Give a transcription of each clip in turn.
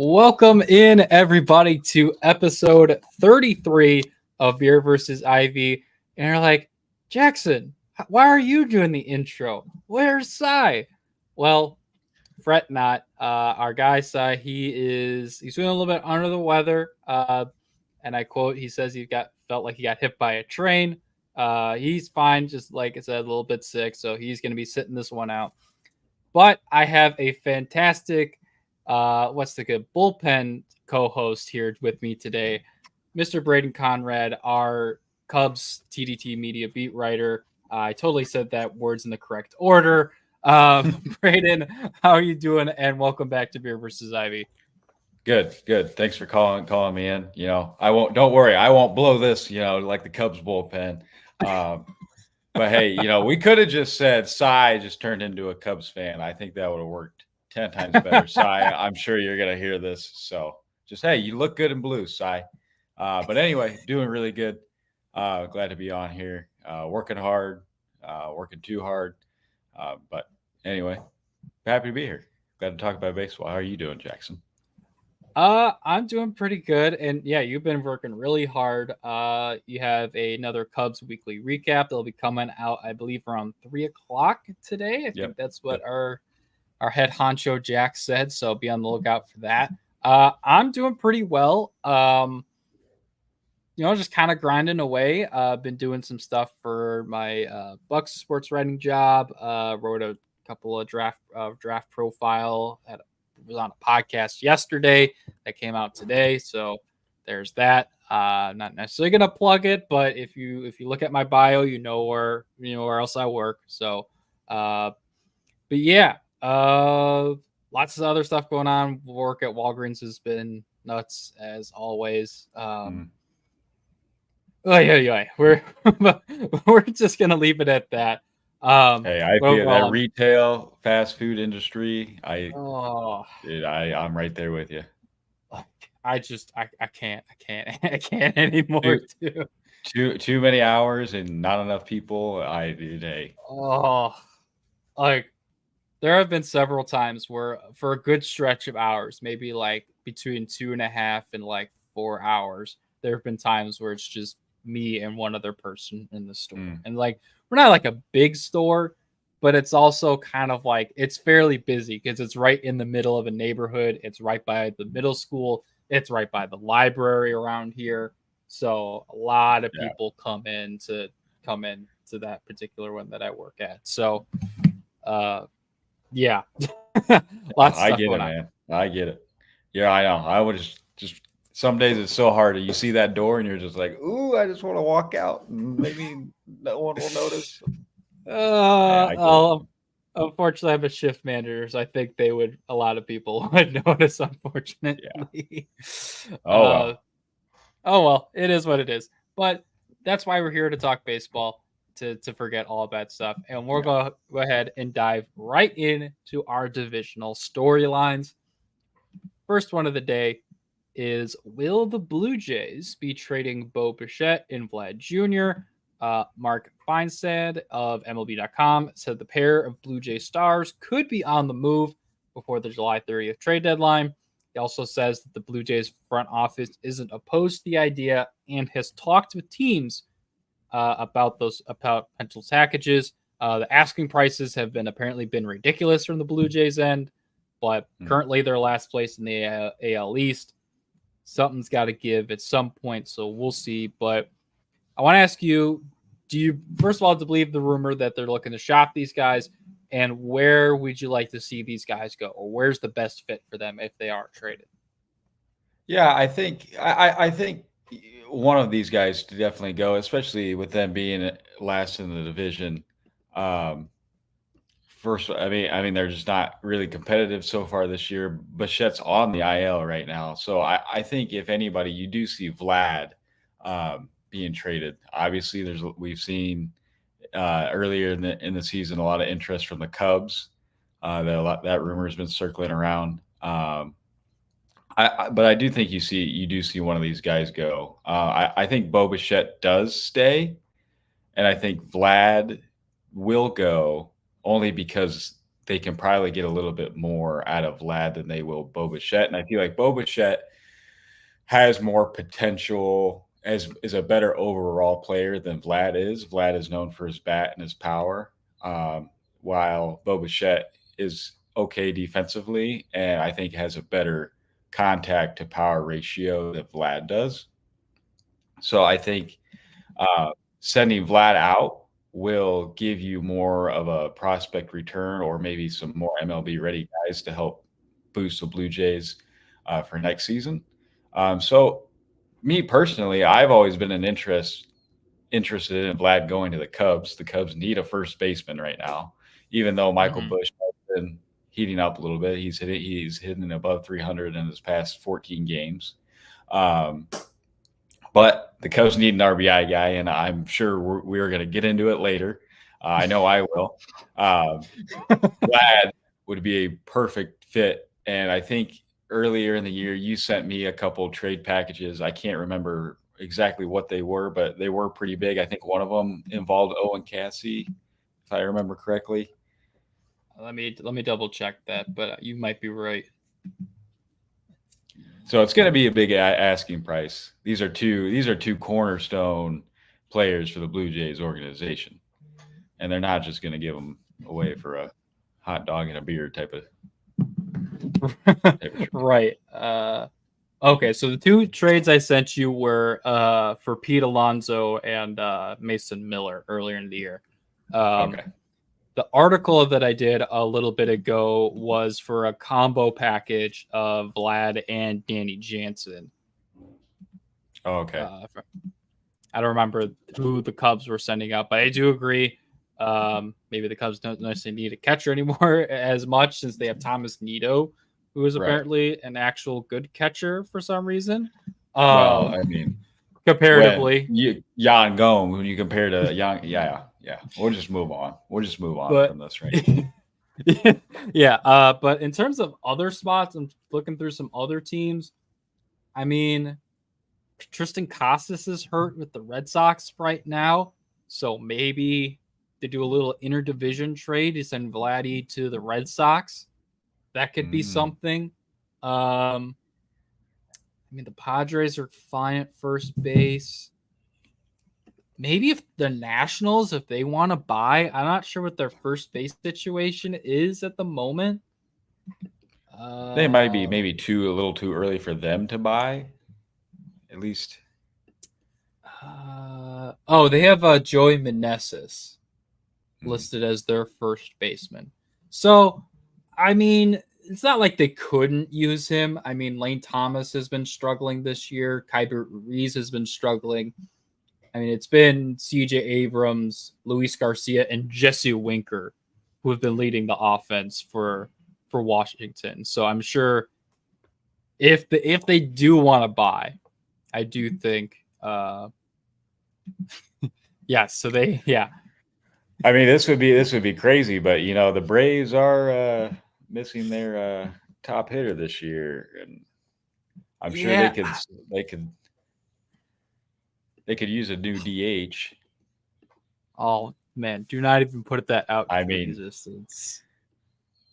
Welcome in, everybody, to episode 33 of Beer versus Ivy. And you're like, Jackson, why are you doing the intro? Where's Cy? Well, fret not. Our guy Cy, he's feeling a little bit under the weather. And I quote, he says felt like he got hit by a train. He's fine, just like I said, a little bit sick, so he's going to be sitting this one out. But I have a fantastic bullpen co-host here with me today, Mr. Brayden Conrad, our Cubs TDT media beat writer. I totally said that words in the correct order. Brayden, how are you doing? And welcome back to Beer versus Ivy. Good. Thanks for calling me in. Don't worry, I won't blow this, like the Cubs bullpen. But hey, we could have just said Cy just turned into a Cubs fan. I think that would have worked 10 times better. Cy, I'm sure you're going to hear this. So just, hey, you look good in blue, Cy. But anyway, doing really good. Glad to be on here. Working hard, working too hard. But anyway, happy to be here. Glad to talk about baseball. How are you doing, Jackson? I'm doing pretty good, and yeah, you've been working really hard. You have another Cubs weekly recap that'll be coming out, I believe, around 3:00 today. I think that's what our head honcho Jack said. So be on the lookout for that. I'm doing pretty well. Just kind of grinding away. Been doing some stuff for my Bucks sports writing job. Wrote a couple of draft profile was on a podcast yesterday that came out today, so there's that. Not necessarily gonna plug it, but if you look at my bio, you know where else I work. So but yeah, lots of other stuff going on. Work at Walgreens has been nuts as always. We're just gonna leave it at that. Hey, I feel that retail fast food industry. I'm right there with you. I can't anymore. Too many hours and not enough people. There have been several times where for a good stretch of hours, maybe like between 2.5 and like 4 hours, there have been times where it's just me and one other person in the store. And like, we're not like a big store, but it's also kind of like, it's fairly busy because it's right in the middle of a neighborhood. It's right by the middle school. It's right by the library around here. So a lot of people come in to that particular one that I work at. So, yeah. Lots of stuff going on. Man. I get it. Yeah, I know. I would just some days it's so hard. You see that door and you're just like, ooh, I just want to walk out. Maybe no one will notice. Unfortunately, I'm a shift manager, so I think a lot of people would notice, unfortunately. Yeah. Well, it is what it is. But that's why we're here to talk baseball, to forget all that stuff. And we're going to go ahead and dive right into our divisional storylines. First one of the day is, will the Blue Jays be trading Bo Bichette and Vlad Jr.? Mark Feinstad of MLB.com said the pair of Blue Jay stars could be on the move before the July 30th trade deadline. He also says that the Blue Jays front office isn't opposed to the idea and has talked with teams about potential packages. The asking prices have apparently been ridiculous from the Blue Jays end, but currently they're last place in the AL East. Something's got to give at some point, so we'll see. But I want to ask you, do you, first of all, believe the rumor that they're looking to shop these guys, and where would you like to see these guys go, or where's the best fit for them if they are traded? Yeah, I think one of these guys to definitely go, especially with them being last in the division. First, I mean, they're just not really competitive so far this year. Bichette's on the IL right now, so I think if anybody, you do see Vlad being traded. Obviously, we've seen earlier in the season a lot of interest from the Cubs. That rumor has been circling around. But I do think you do see one of these guys go. I think Bo Bichette does stay, and I think Vlad will go only because they can probably get a little bit more out of Vlad than they will Bo Bichette. And I feel like Bo Bichette has more potential as is a better overall player than Vlad is. Vlad is known for his bat and his power, while Bo Bichette is okay defensively, and I think has a better contact to power ratio than Vlad does. So I think sending Vlad out will give you more of a prospect return, or maybe some more MLB ready guys to help boost the Blue Jays for next season. So, me personally, I've always been interested in Vlad going to the Cubs. The Cubs need a first baseman right now, even though Michael Busch has been heating up a little bit. He's hitting above 300 in his past 14 games. But the Cubs need an RBI guy, and I'm sure we're going to get into it later. I know I will. Vlad would be a perfect fit, and I think earlier in the year you sent me a couple trade packages. I can't remember exactly what they were, but they were pretty big. I think one of them involved Owen Cassie, if I remember correctly. Let me double check that, but you might be right. So it's going to be a big asking price. These are two cornerstone players for the Blue Jays organization, and they're not just going to give them away for a hot dog and a beer type of right. Okay, so the two trades I sent you were for Pete Alonso and Mason Miller earlier in the year. Okay. The article that I did a little bit ago was for a combo package of Vlad and Danny Jansen. Oh, okay. I don't remember who the Cubs were sending up, but I do agree. Maybe the Cubs don't necessarily need a catcher anymore as much, since they have Thomas Nido, who is apparently an actual good catcher for some reason. Well, I mean, comparatively, Yan Gong, when you compare to Yang, yeah. We'll just move on. From this right now. Yeah. But in terms of other spots, I'm looking through some other teams. I mean, Tristan Casas is hurt with the Red Sox right now, so maybe they do a little interdivision trade to send Vladdy to the Red Sox. That could be something. I mean, the Padres are fine at first base. Maybe if the Nationals, if they want to buy, I'm not sure what their first base situation is at the moment. They might be maybe a little too early for them to buy, at least. They have Joey Meneses listed as their first baseman. So, I mean, it's not like they couldn't use him. I mean, Lane Thomas has been struggling this year. Kyber Ruiz has been struggling. I mean, it's been CJ Abrams, Luis Garcia, and Jesse Winker who have been leading the offense for Washington. So I'm sure if they do want to buy, I do think yes. So I mean, this would be crazy, but the Braves are missing their top hitter this year, and I'm sure they could use a new DH. Oh man, do not even put that out into existence.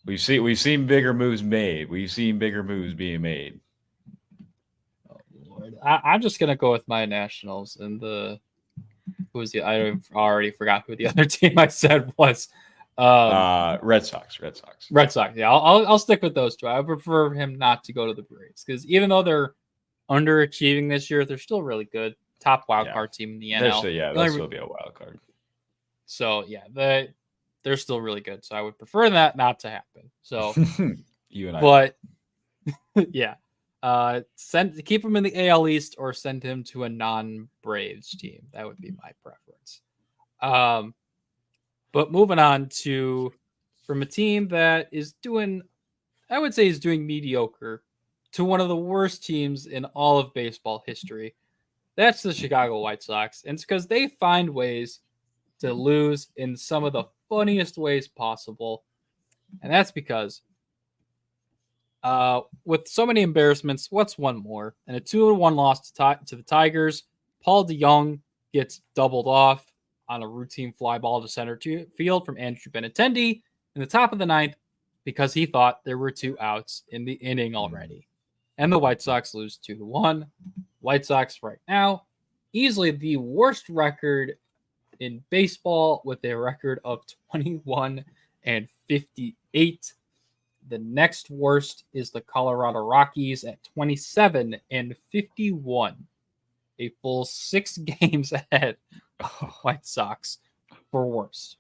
We've seen bigger moves made. We've seen bigger moves being made. Oh Lord, I'm just gonna go with my Nationals and I already forgot who the other team I said was. Red Sox. Yeah, I'll stick with those two. I would prefer him not to go to the Braves, because even though they're underachieving this year, they're still really good. Top wild card team in the NL. They'll still be a wild card. So yeah, they're still really good. So I would prefer that not to happen. So you and I. But yeah, keep him in the AL East or send him to a non-Braves team. That would be my preference. But moving on from a team that is doing, I would say, is doing mediocre, to one of the worst teams in all of baseball history. That's the Chicago White Sox. And it's because they find ways to lose in some of the funniest ways possible. And that's because with so many embarrassments, what's one more? And a 2-1 loss to the Tigers. Paul DeJong gets doubled off on a routine fly ball to center field from Andrew Benintendi. In the top of the ninth, because he thought there were 2 outs in the inning already. And the White Sox lose 2-1. White Sox right now, easily the worst record in baseball with a record of 21-58. The next worst is the Colorado Rockies at 27-51. A full 6 games ahead of the White Sox for worst.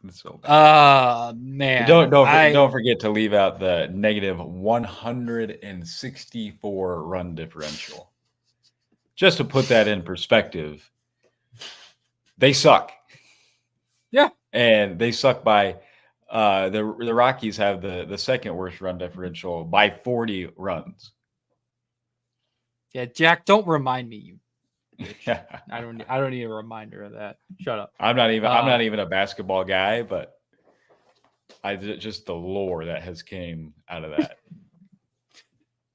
That's so bad. Man. Don't forget to leave out the negative 164 run differential. Just to put that in perspective, they suck. Yeah. And they suck by the Rockies have the second worst run differential by 40 runs. Yeah, Jack, don't remind me, you. Yeah. I don't need a reminder of that. Shut up. I'm not even a basketball guy, but just the lore that has came out of that.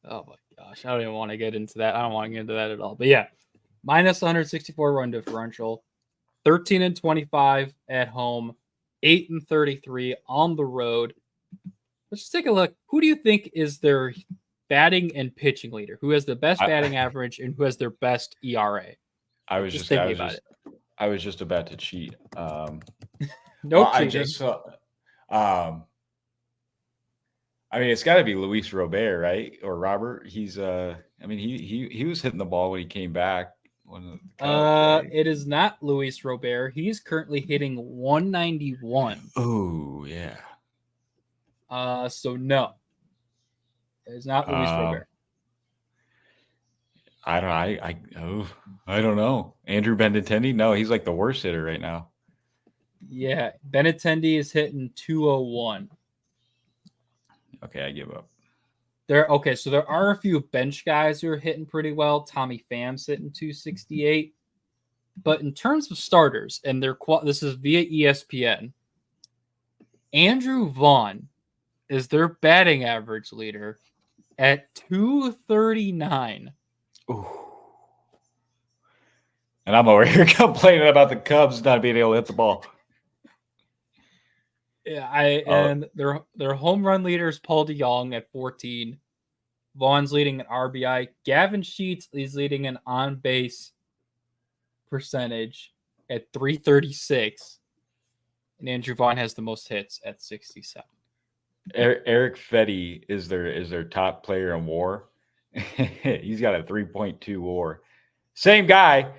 Oh my gosh, I don't even want to get into that. I don't want to get into that at all. But yeah, minus 164 run differential, 13-25 at home, 8-33 on the road. Let's just take a look. Who do you think is their batting and pitching leader? Who has the best batting average and who has their best ERA? I was just about to cheat. No cheating. I mean, it's got to be Luis Robert, right? Or Robert. He's he was hitting the ball when he came back. It is not Luis Robert. He's currently hitting 191. Oh yeah. So no, it's not Luis Robert. I don't know. Andrew Benintendi? No, he's like the worst hitter right now. Yeah, Benintendi is hitting 201. Okay, I give up. So there are a few bench guys who are hitting pretty well. Tommy Pham's hitting 268. But in terms of starters, and this is via ESPN, Andrew Vaughn is their batting average leader at 239. Ooh. And I'm over here complaining about the Cubs not being able to hit the ball. Yeah, and their home run leader is Paul DeYoung at 14. Vaughn's leading an RBI. Gavin Sheets is leading an on-base percentage at 336. And Andrew Vaughn has the most hits at 67. Eric Fetty is their top player in WAR. He's got a 3.2 WAR. Same guy,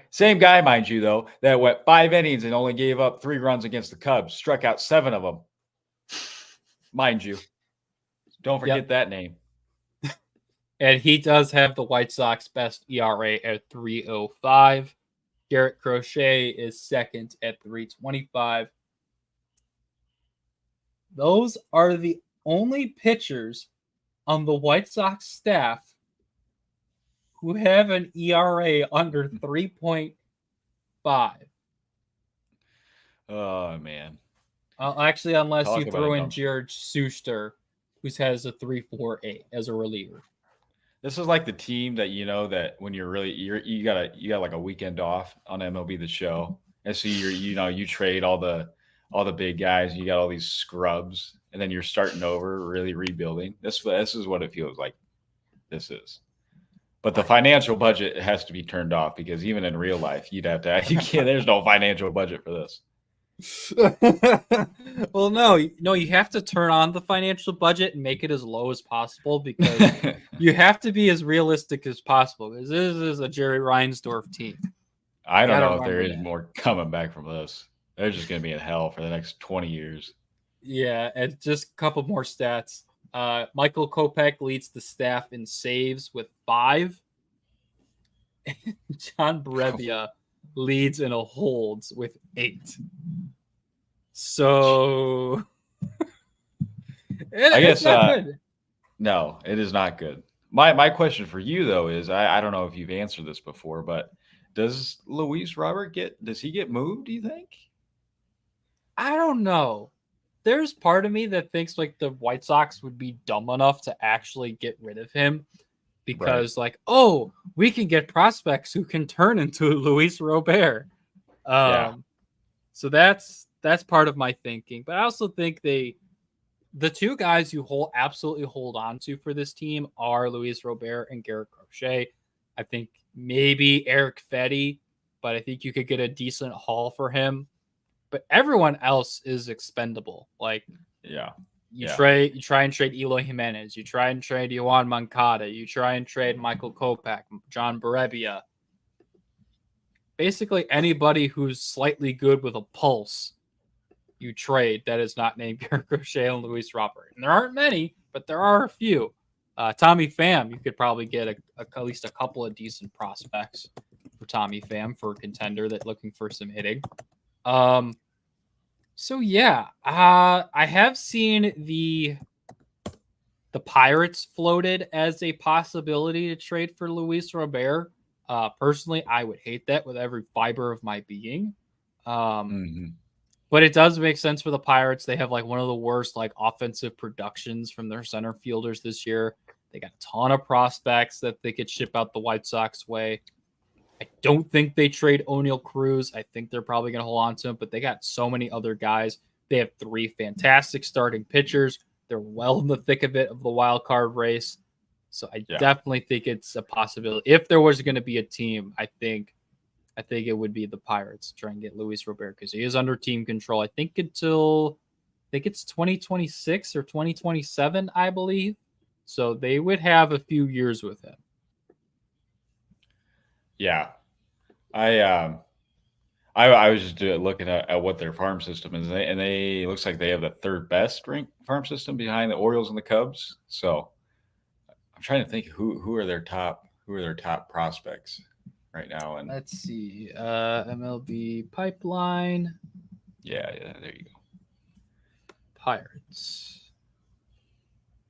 mind you, though, that went 5 innings and only gave up 3 runs against the Cubs, struck out 7 of them. Mind you. Don't forget that name. And he does have the White Sox best ERA at 3.05. Garrett Crochet is second at 3.25. Those are the only pitchers on the White Sox staff who have an ERA under 3.5. Oh, man. Actually, unless you throw in Jared Schuster, who has a 3.48 as a reliever. This is like the team that that when you got like a weekend off on MLB The Show, and so you trade all the big guys, you got all these scrubs, and then you're starting over, really rebuilding. This is what it feels like. This is. But the financial budget has to be turned off because even in real life, you can't. There's no financial budget for this. Well, no, you have to turn on the financial budget and make it as low as possible because you have to be as realistic as possible because this is a Jerry Reinsdorf team. I don't know if there is more coming back from this. They're just going to be in hell for the next 20 years. Yeah, and just a couple more stats. Michael Kopech leads the staff in saves with 5. John Brevia leads in holds with 8. So I guess not good. No, it is not good. My question for you though is I don't know if you've answered this before, but does Luis Robert does he get moved, do you think? I don't know. There's part of me that thinks like the White Sox would be dumb enough to actually get rid of him because we can get prospects who can turn into Luis Robert. So that's part of my thinking. But I also think they the two guys you absolutely hold on to for this team are Luis Robert and Garrett Crochet. I think maybe Eric Vladdy, but I think you could get a decent haul for him. But everyone else is expendable. Like, you try and trade Eloy Jimenez, you try and trade Yohan Moncada, you try and trade Michael Kopech, John Barrebia. Basically, anybody who's slightly good with a pulse, you trade that is not named Garrett Crochet and Luis Robert. And there aren't many, but there are a few. Tommy Pham, you could probably get at least a couple of decent prospects for Tommy Pham for a contender that looking for some hitting. So yeah, I have seen the Pirates floated as a possibility to trade for Luis Robert. Personally, I would hate that with every fiber of my being. But it does make sense for the Pirates. They have like one of the worst like offensive productions from their center fielders this year. They got a ton of prospects that they could ship out the White Sox way. I don't think they trade O'Neal Cruz. I think they're probably going to hold on to him, but they got so many other guys. They have 3 fantastic starting pitchers. They're well in the thick of it of the wild card race. So I definitely think it's a possibility. If there was going to be a team, I think it would be the Pirates to try and get Luis Robert because he is under team control. I think until it's 2026 or 2027, I believe. So they would have a few years with him. Yeah, I was just looking at what their farm system is, and they looks like they have the 3rd best ranked farm system behind the Orioles and the Cubs. So I'm trying to think who are their top prospects right now. And let's see, MLB Pipeline. Yeah, there you go. Pirates.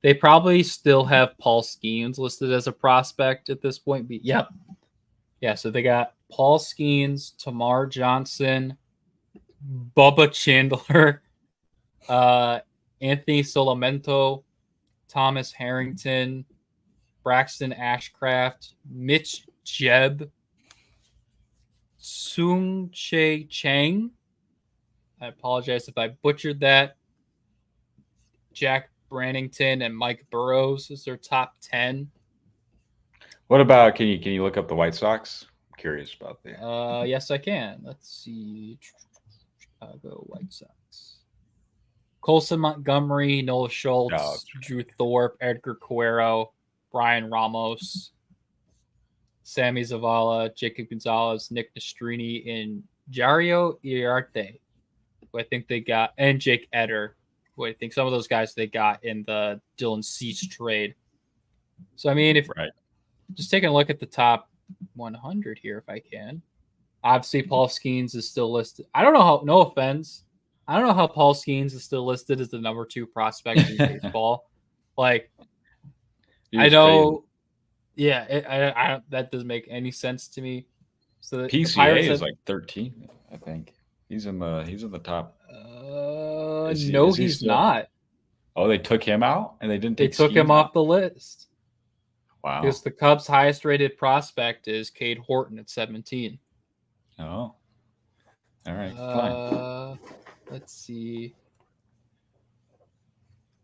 They probably still have Paul Skeens listed as a prospect at this point. Yeah, so they got Paul Skeens, Tamar Johnson, Bubba Chandler, Anthony Solamento, Thomas Harrington, Braxton Ashcraft, Mitch Jebb, Sung Che Chang. I apologize if I butchered that. Jack Brannington and Mike Burrows is their top 10. What about, can you look up the White Sox? I'm curious about that. Yes, I can. Let's see. Chicago White Sox. Colson Montgomery, Noah Schultz, Drew Thorpe, Edgar Cuero, Brian Ramos, Sammy Zavala, Jacob Gonzalez, Nick Nastrini, and Jario Iarte, who I think they got, and Jake Eder, who I think some of those guys they got in the Dylan Cease trade. So, I mean, just taking a look at the top 100 here, if I can. Obviously, Paul Skeens is still listed. I don't know how, no offense, I don't know how Paul Skeens is still listed as the number 2 prospect in baseball. Like, I know, that doesn't make any sense to me. So the PCA is like 13, I think. He's in the top. No, he's not. Oh, they took him out and they didn't. They took him off the list. Wow. Because the Cubs' highest rated prospect is Cade Horton at 17. Oh. All right. Fine. Let's see.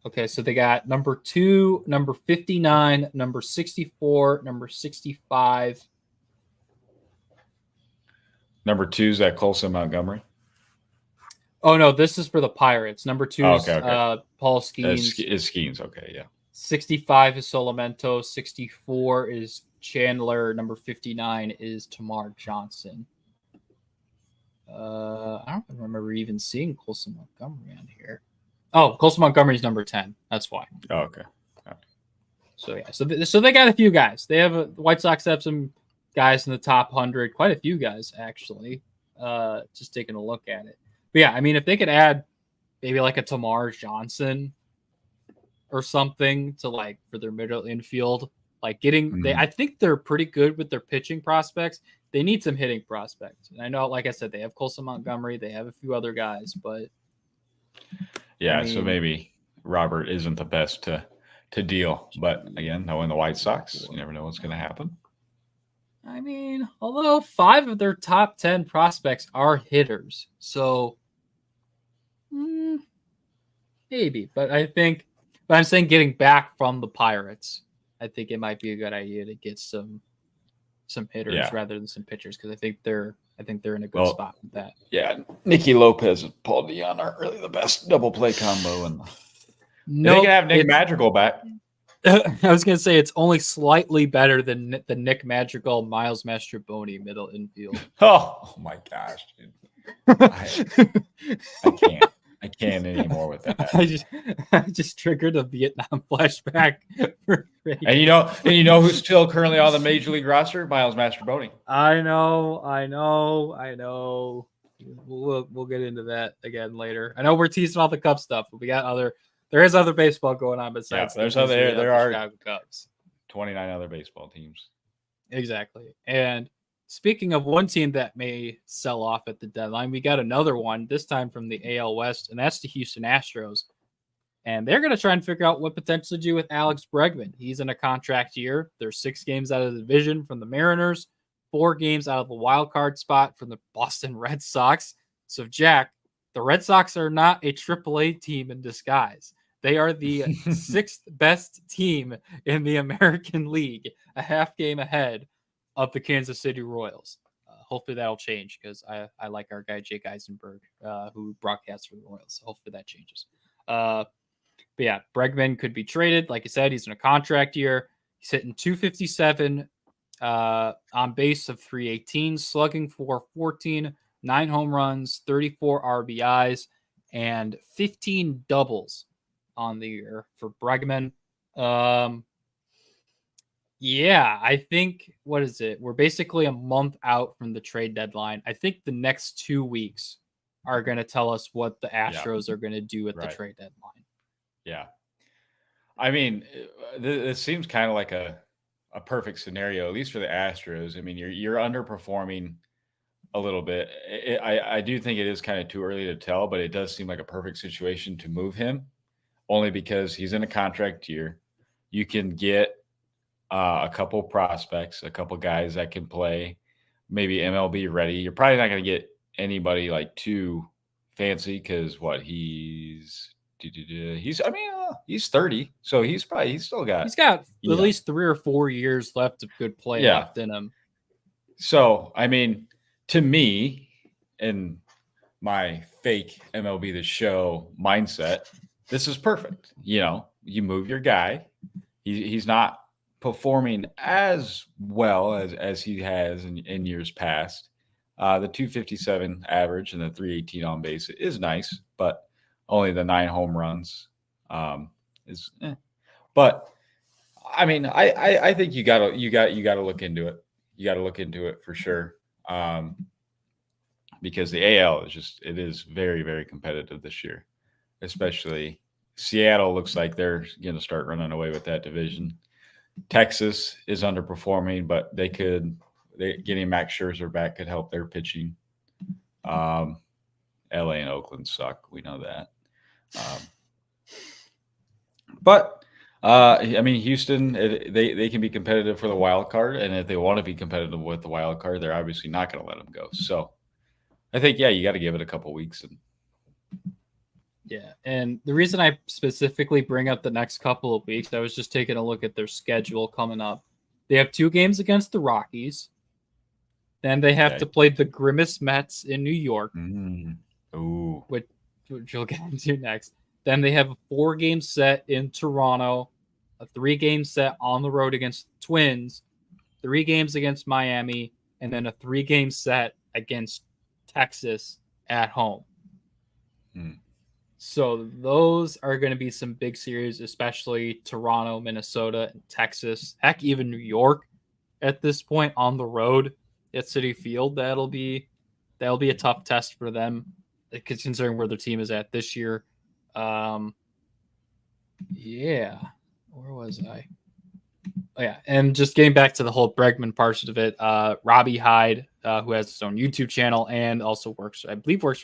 Okay, so they got number 2, number 59, number 64, number 65. Number 2 is that Colson Montgomery. Oh no, this is for the Pirates. Number 2 is Paul Skeens. Is Skeens, okay, yeah. 65 is Solamento. 64 is Chandler. Number 59 is Tamar Johnson. I don't remember even seeing Colson Montgomery on here. Oh, Colson Montgomery's number 10. That's why. Oh, okay. All right. So yeah, so they got a few guys. They have the White Sox have some guys in the top 100. Quite a few guys actually. Just taking a look at it. But yeah, I mean, if they could add maybe like a Tamar Johnson or something to like for their middle infield, like getting I think they're pretty good with their pitching prospects. They need some hitting prospects. And I know, like I said, they have Colson Montgomery, they have a few other guys, but yeah, I mean, so maybe Robert isn't the best to deal. But again, knowing the White Sox, you never know what's going to happen. I mean, although 5 of their top 10 prospects are hitters, so maybe. But I'm saying getting back from the Pirates, I think it might be a good idea to get some hitters rather than some pitchers because I think they're in a good spot with that. Yeah, Nicky Lopez and Paul Dion aren't really the best double play combo, and they can have Nick Madrigal back. I was gonna say it's only slightly better than the Nick Madrigal, Miles Mastrobuoni middle infield. Oh my gosh, dude. I can't anymore with that. I just triggered a Vietnam flashback. And you know who's still currently on the major league roster? Miles Mastrobuoni. I know. We'll get into that again later. I know we're teasing all the Cubs stuff, but there is other baseball going on besides. Yeah, there are Chicago Cubs. 29 other baseball teams. Exactly. And speaking of one team that may sell off at the deadline, we got another one, this time from the AL West, and that's the Houston Astros. And they're going to try and figure out what potentially to do with Alex Bregman. He's in a contract year. There's 6 games out of the division from the Mariners, 4 games out of the wild card spot from the Boston Red Sox. So, Jack, the Red Sox are not a AAA team in disguise. They are the 6th best team in the American League, a half game ahead of the Kansas City Royals. Hopefully that'll change because I like our guy Jake Eisenberg, who broadcasts for the Royals. So hopefully that changes. But yeah, Bregman could be traded. Like I said, he's in a contract year. He's hitting 257 on base of 318, slugging for 14, 9 home runs, 34 RBIs, and 15 doubles on the year for Bregman. Yeah, I think, what is it? We're basically a month out from the trade deadline. I think the next 2 weeks are going to tell us what the Astros are going to do at the trade deadline. Yeah. I mean, this seems kind of like a perfect scenario, at least for the Astros. I mean, you're underperforming a little bit. I do think it is kind of too early to tell, but it does seem like a perfect situation to move him, only because he's in a contract year. You can get a couple prospects, a couple guys that can play, maybe MLB ready. You're probably not going to get anybody like too fancy because he's 30, so he's still got at least 3 or 4 years left of good play left in him. So I mean, to me, in my fake MLB The Show mindset, this is perfect. You move your guy. He's not performing as well as he has in years past. The 257 average and the 318 on base is nice, but only the 9 home runs is. But I mean, I think you gotta look into it. You got to look into it for sure, because the AL is very, very competitive this year. Especially Seattle looks like they're going to start running away with that division. Texas is underperforming, but getting Max Scherzer back could help their pitching. LA and Oakland suck. We know that. But I mean, Houston, they can be competitive for the wild card, and if they want to be competitive with the wild card, they're obviously not going to let them go. So I think, you got to give it a couple weeks. Yeah, and the reason I specifically bring up the next couple of weeks, I was just taking a look at their schedule coming up. They have 2 games against the Rockies. Then they have to play the Grimace Mets in New York, which we'll get into next. Then they have a 4-game set in Toronto, a 3-game set on the road against the Twins, 3 games against Miami, and then a 3-game set against Texas at home. So those are going to be some big series, especially Toronto, Minnesota, and Texas. Heck, even New York at this point on the road at Citi Field. That'll be a tough test for them, considering where their team is at this year. Yeah, where was I? Oh yeah, and just getting back to the whole Bregman part of it, Robbie Hyde, who has his own YouTube channel and also works for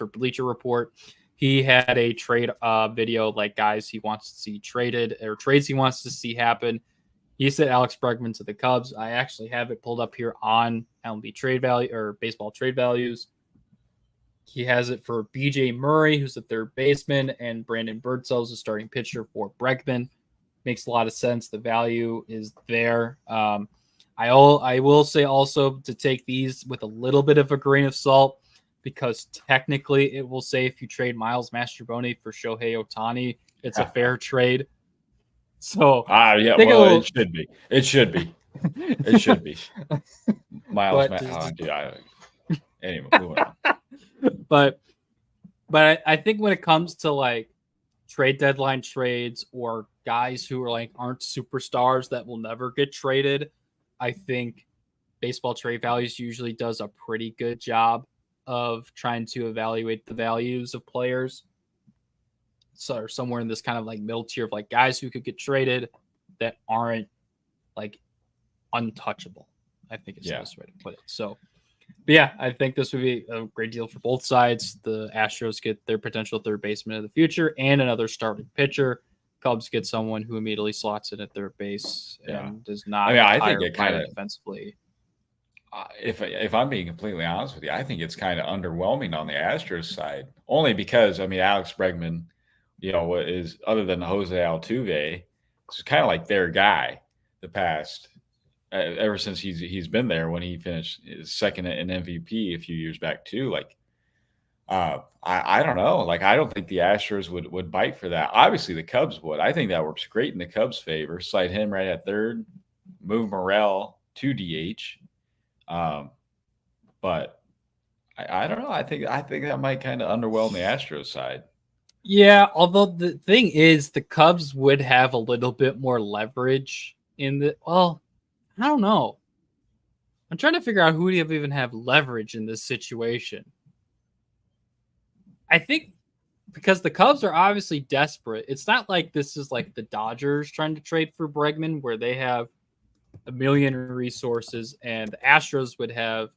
Bleacher Report. He had a trade video, like guys he wants to see traded or trades he wants to see happen. He said Alex Bregman to the Cubs. I actually have it pulled up here on MLB Trade Value or Baseball Trade Values. He has it for BJ Murray, who's the third baseman, and Brandon Birdsell's the starting pitcher for Bregman. Makes a lot of sense. The value is there. I will say also to take these with a little bit of a grain of salt, because technically it will say if you trade Miles Mastrobuoni for Shohei Ohtani, it's a fair trade. So yeah, well, it should be. It should be. It should be. Miles, anyway, moving on. But I think when it comes to like trade deadline trades or guys who are like aren't superstars that will never get traded, I think Baseball Trade Values usually does a pretty good job of trying to evaluate the values of players. So somewhere in this kind of like middle tier of like guys who could get traded that aren't like untouchable, I think is the best way to put it. So, but yeah, I think this would be a great deal for both sides. The Astros get their potential third baseman of the future and another starting pitcher. Cubs get someone who immediately slots in at third base and does not. I think it kind of defensively. If I'm being completely honest with you, I think it's kind of underwhelming on the Astros side, only because Alex Bregman, is other than Jose Altuve, it's kind of like their guy the past. Ever since he's been there, when he finished his second in MVP a few years back too. Like, I don't know. Like, I don't think the Astros would bite for that. Obviously, the Cubs would. I think that works great in the Cubs' favor. Slide him right at third, move Morel to DH. But I don't know. I think that might kind of underwhelm the Astros side. Yeah, although the thing is, the Cubs would have a little bit more leverage in the. Well, I don't know. I'm trying to figure out who would even have leverage in this situation. I think because the Cubs are obviously desperate. It's not like this is like the Dodgers trying to trade for Bregman, where they have a million resources, and the Astros would have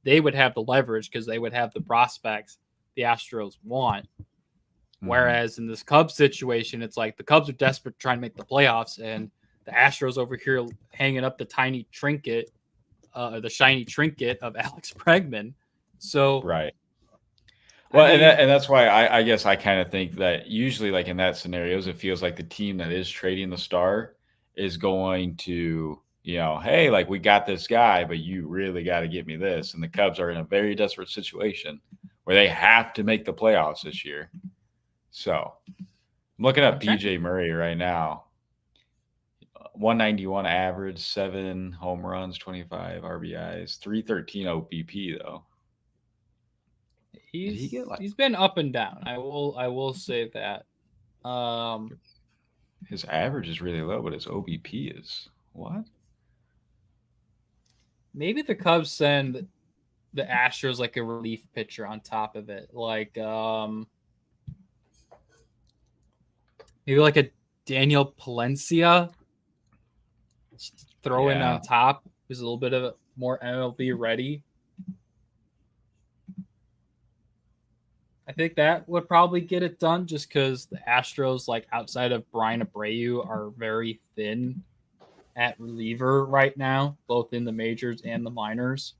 the leverage because they would have the prospects the Astros want. Mm-hmm. Whereas in this Cubs situation, it's like the Cubs are desperate to try and make the playoffs, and the Astros over here hanging up the shiny trinket of Alex Bregman. So right. Well, and that's why I guess I kind of think that usually, like in that scenarios, it feels like the team that is trading the star is going to, hey, like we got this guy, but you really got to get me this. And the Cubs are in a very desperate situation where they have to make the playoffs this year. So I'm looking up BJ Murray right now. 191 average, 7 home runs, 25 RBIs, 313 OBP though. He's been up and down. I will say that. His average is really low, but his OBP is what? Maybe the Cubs send the Astros like a relief pitcher on top of it, like maybe like a Daniel Palencia. Throw in on top, who's a little bit of a more MLB ready. I think that would probably get it done, just because the Astros, like outside of Brian Abreu, are very thin at reliever right now, both in the majors and the minors.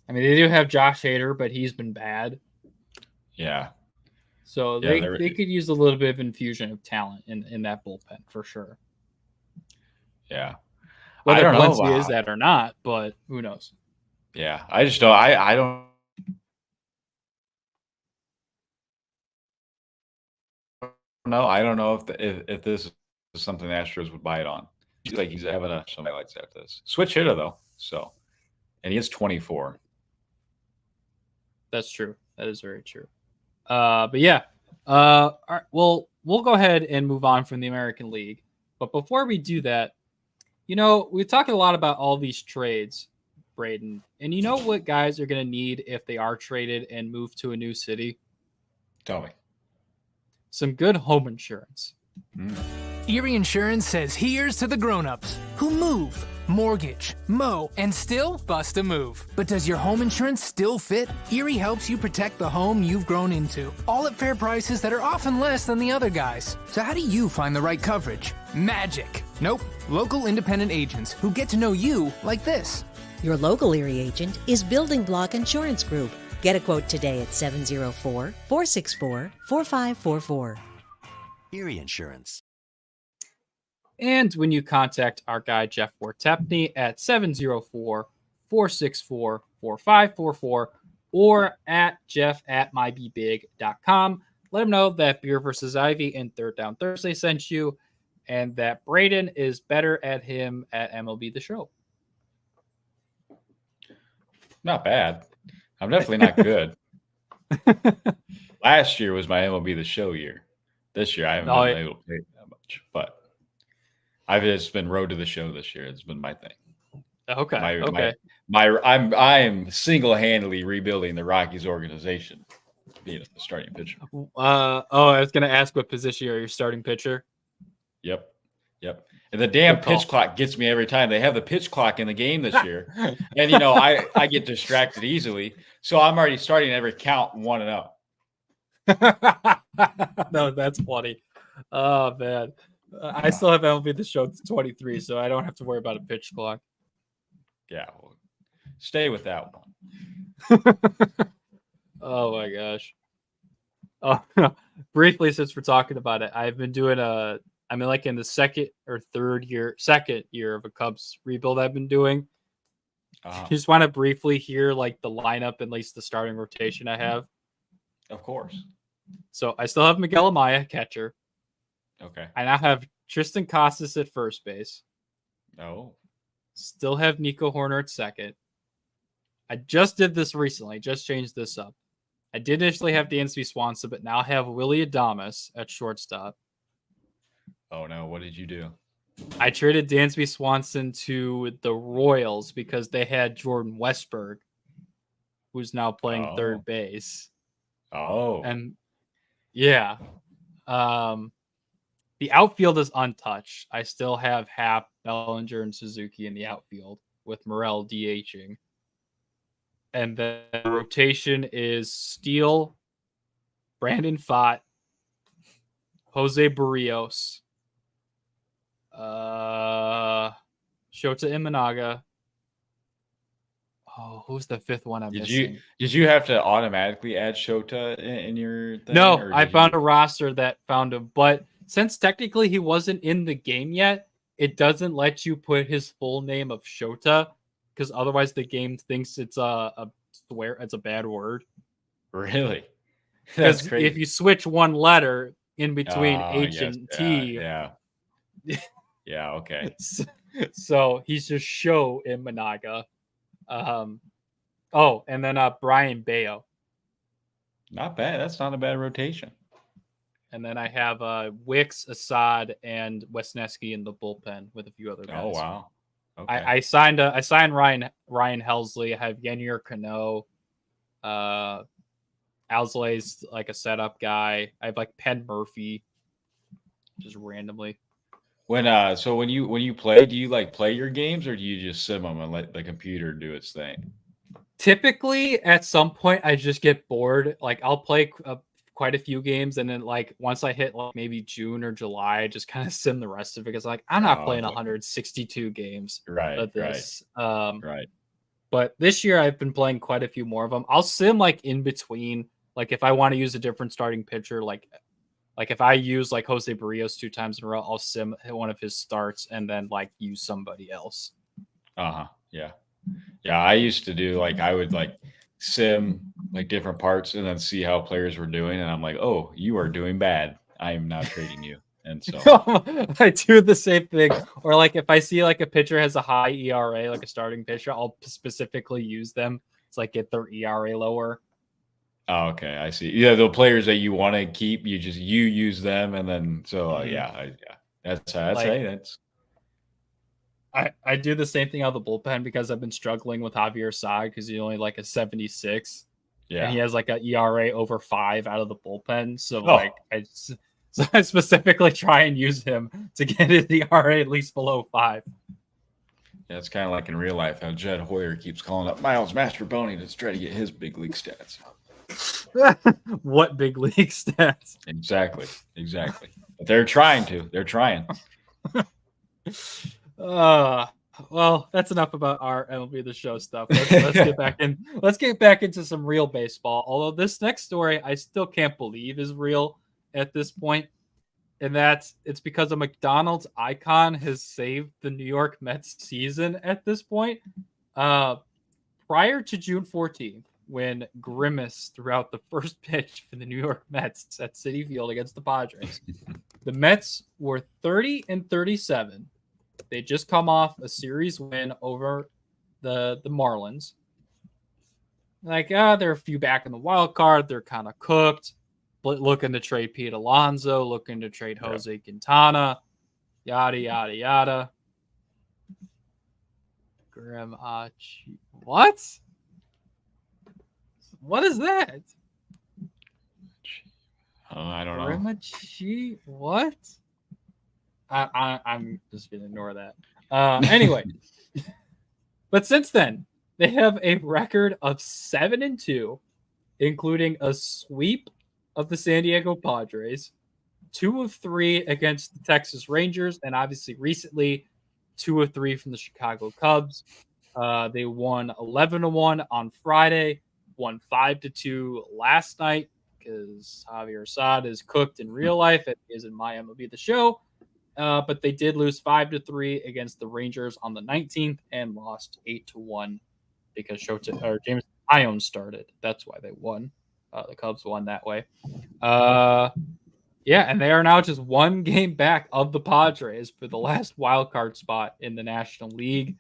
I mean, they do have Josh Hader, but he's been bad. Yeah. So they could use a little bit of infusion of talent in that bullpen for sure. Yeah. Whether Valencia is that or not, but who knows? Yeah. I just don't. I don't know. I don't know if this is something the Astros would buy it on. He's having some highlights after this. Switch hitter though. So, and he is 24. That's true. That is very true. But yeah. All right, we'll go ahead and move on from the American League. But before we do that, we're talking a lot about all these trades, Brayden. And you know what guys are going to need if they are traded and move to a new city? Tell me. Some good home insurance. Erie Insurance says here's to the grown-ups who move, mortgage, mow, and still bust a move. But does your home insurance still fit? Erie helps you protect the home you've grown into, all at fair prices that are often less than the other guys. So how do you find the right coverage? Magic. Nope. Local independent agents who get to know you like this. Your local Erie agent is Building Block Insurance Group, Get a quote today at 704-464-4544. Erie Insurance. And when you contact our guy, Jeff Wartepney, at 704-464-4544 or at jeff@mybebig.com, let him know that Beer vs. Ivy and Third Down Thursday sent you and that Brayden is better at him at MLB The Show. Not bad. I'm definitely not good. Last year was my MLB The Show year. This year I haven't been able to play that much, but I've just been road to the show this year. It's been my thing. Okay. I'm single-handedly rebuilding the Rockies organization, being the starting pitcher. I was gonna ask what position are your starting pitcher? Yep. And the damn pitch clock gets me every time. They have the pitch clock in the game this year, and I get distracted easily, so I'm already starting every count 1-0. No, that's funny. Oh man, I still have MLB The Show 23, so I don't have to worry about a pitch clock. Yeah, well, stay with that one. Oh my gosh. Oh, briefly, since we're talking about it, I've been doing in the second year of a Cubs rebuild I've been doing. You just want to briefly hear like the lineup, at least the starting rotation I have. Of course. So I still have Miguel Amaya, catcher. Okay. I now have Tristan Casas at first base. Oh. Still have Nico Horner at second. I just did this recently. Just changed this up. I did initially have Dansby Swanson, but now I have Willie Adames at shortstop. Oh no! What did you do? I traded Dansby Swanson to the Royals because they had Jordan Westberg, who's now playing third base. Oh. And yeah. The outfield is untouched. I still have Happ, Bellinger, and Suzuki in the outfield with Morel DHing. And the rotation is Steele, Brandon Pfaadt, Jose Barrios, Shota Imanaga. Oh, who's the fifth one I'm missing? Did you have to automatically add Shota in your thing? No, I found a roster that found him. But since technically he wasn't in the game yet, it doesn't let you put his full name of Shota because otherwise the game thinks it's a swear. It's a bad word. Really? That's crazy. If you switch one letter in between H and T. Yeah, okay. So he's just Sho Imanaga. And then Brian Bayo. Not bad. That's not a bad rotation. And then I have Wicks, Assad, and Wesneski in the bullpen with a few other guys. Oh wow! Okay. I signed Ryan Helsley. I have Yennier Cano. Alzlay's like a setup guy. I have like Penn Murphy, just randomly. When you play, do you like play your games or do you just sim them and let the computer do its thing? Typically, at some point, I just get bored. Like I'll play quite a few games, and then like once I hit like maybe June or July, I just kind of sim the rest of it because like I'm not playing 162 games of this. Right. But this year I've been playing quite a few more of them. I'll sim like in between, like if I want to use a different starting pitcher, like if I use like Jose Barrios 2 times in a row, I'll sim one of his starts and then like use somebody else. Yeah. I used to do like I would like sim like different parts and then see how players were doing, and I'm like, oh, you are doing bad. I am not trading you. And so I do the same thing. Or like if I see like a pitcher has a high ERA, like a starting pitcher, I'll specifically use them to like get their ERA lower. Oh, okay, I see. Yeah, the players that you want to keep, you use them, and then I do the same thing out of the bullpen because I've been struggling with Javier Sai because he's only like a 76. Yeah, and he has like a ERA over 5 out of the bullpen. So I specifically try and use him to get his ERA at least below 5. Yeah, it's kind of like in real life how Jed Hoyer keeps calling up Miles Mastroboni to try to get his big league stats. What big league stats? Exactly. But they're trying to. They're trying. Well, that's enough about our MLB The Show stuff. Let's get back in. Let's get back into some real baseball. Although this next story, I still can't believe is real at this point, and it's because a McDonald's icon has saved the New York Mets season at this point. Prior to June 14th, when Grimace threw out the first pitch for the New York Mets at Citi Field against the Padres, the Mets were 30-37. They just come off a series win over the Marlins. They're a few back in the wild card. They're kind of cooked. Looking to trade Pete Alonso, looking to trade Jose Quintana, yada, yada, yada. What? What is that? I don't know. Grimachi? What? I'm just going to ignore that. Anyway. But since then, they have a record of 7-2, including a sweep of the San Diego Padres, 2 of 3 against the Texas Rangers, and obviously recently 2 of 3 from the Chicago Cubs. They won 11-1 on Friday, won 5-2 last night because Javier Assad is cooked in real life. It is in my MLB The Show. But they did lose 5-3 against the Rangers on the 19th and lost 8-1 because James Ione started. That's why they won. The Cubs won that way. And they are now just one game back of the Padres for the last wild card spot in the National League.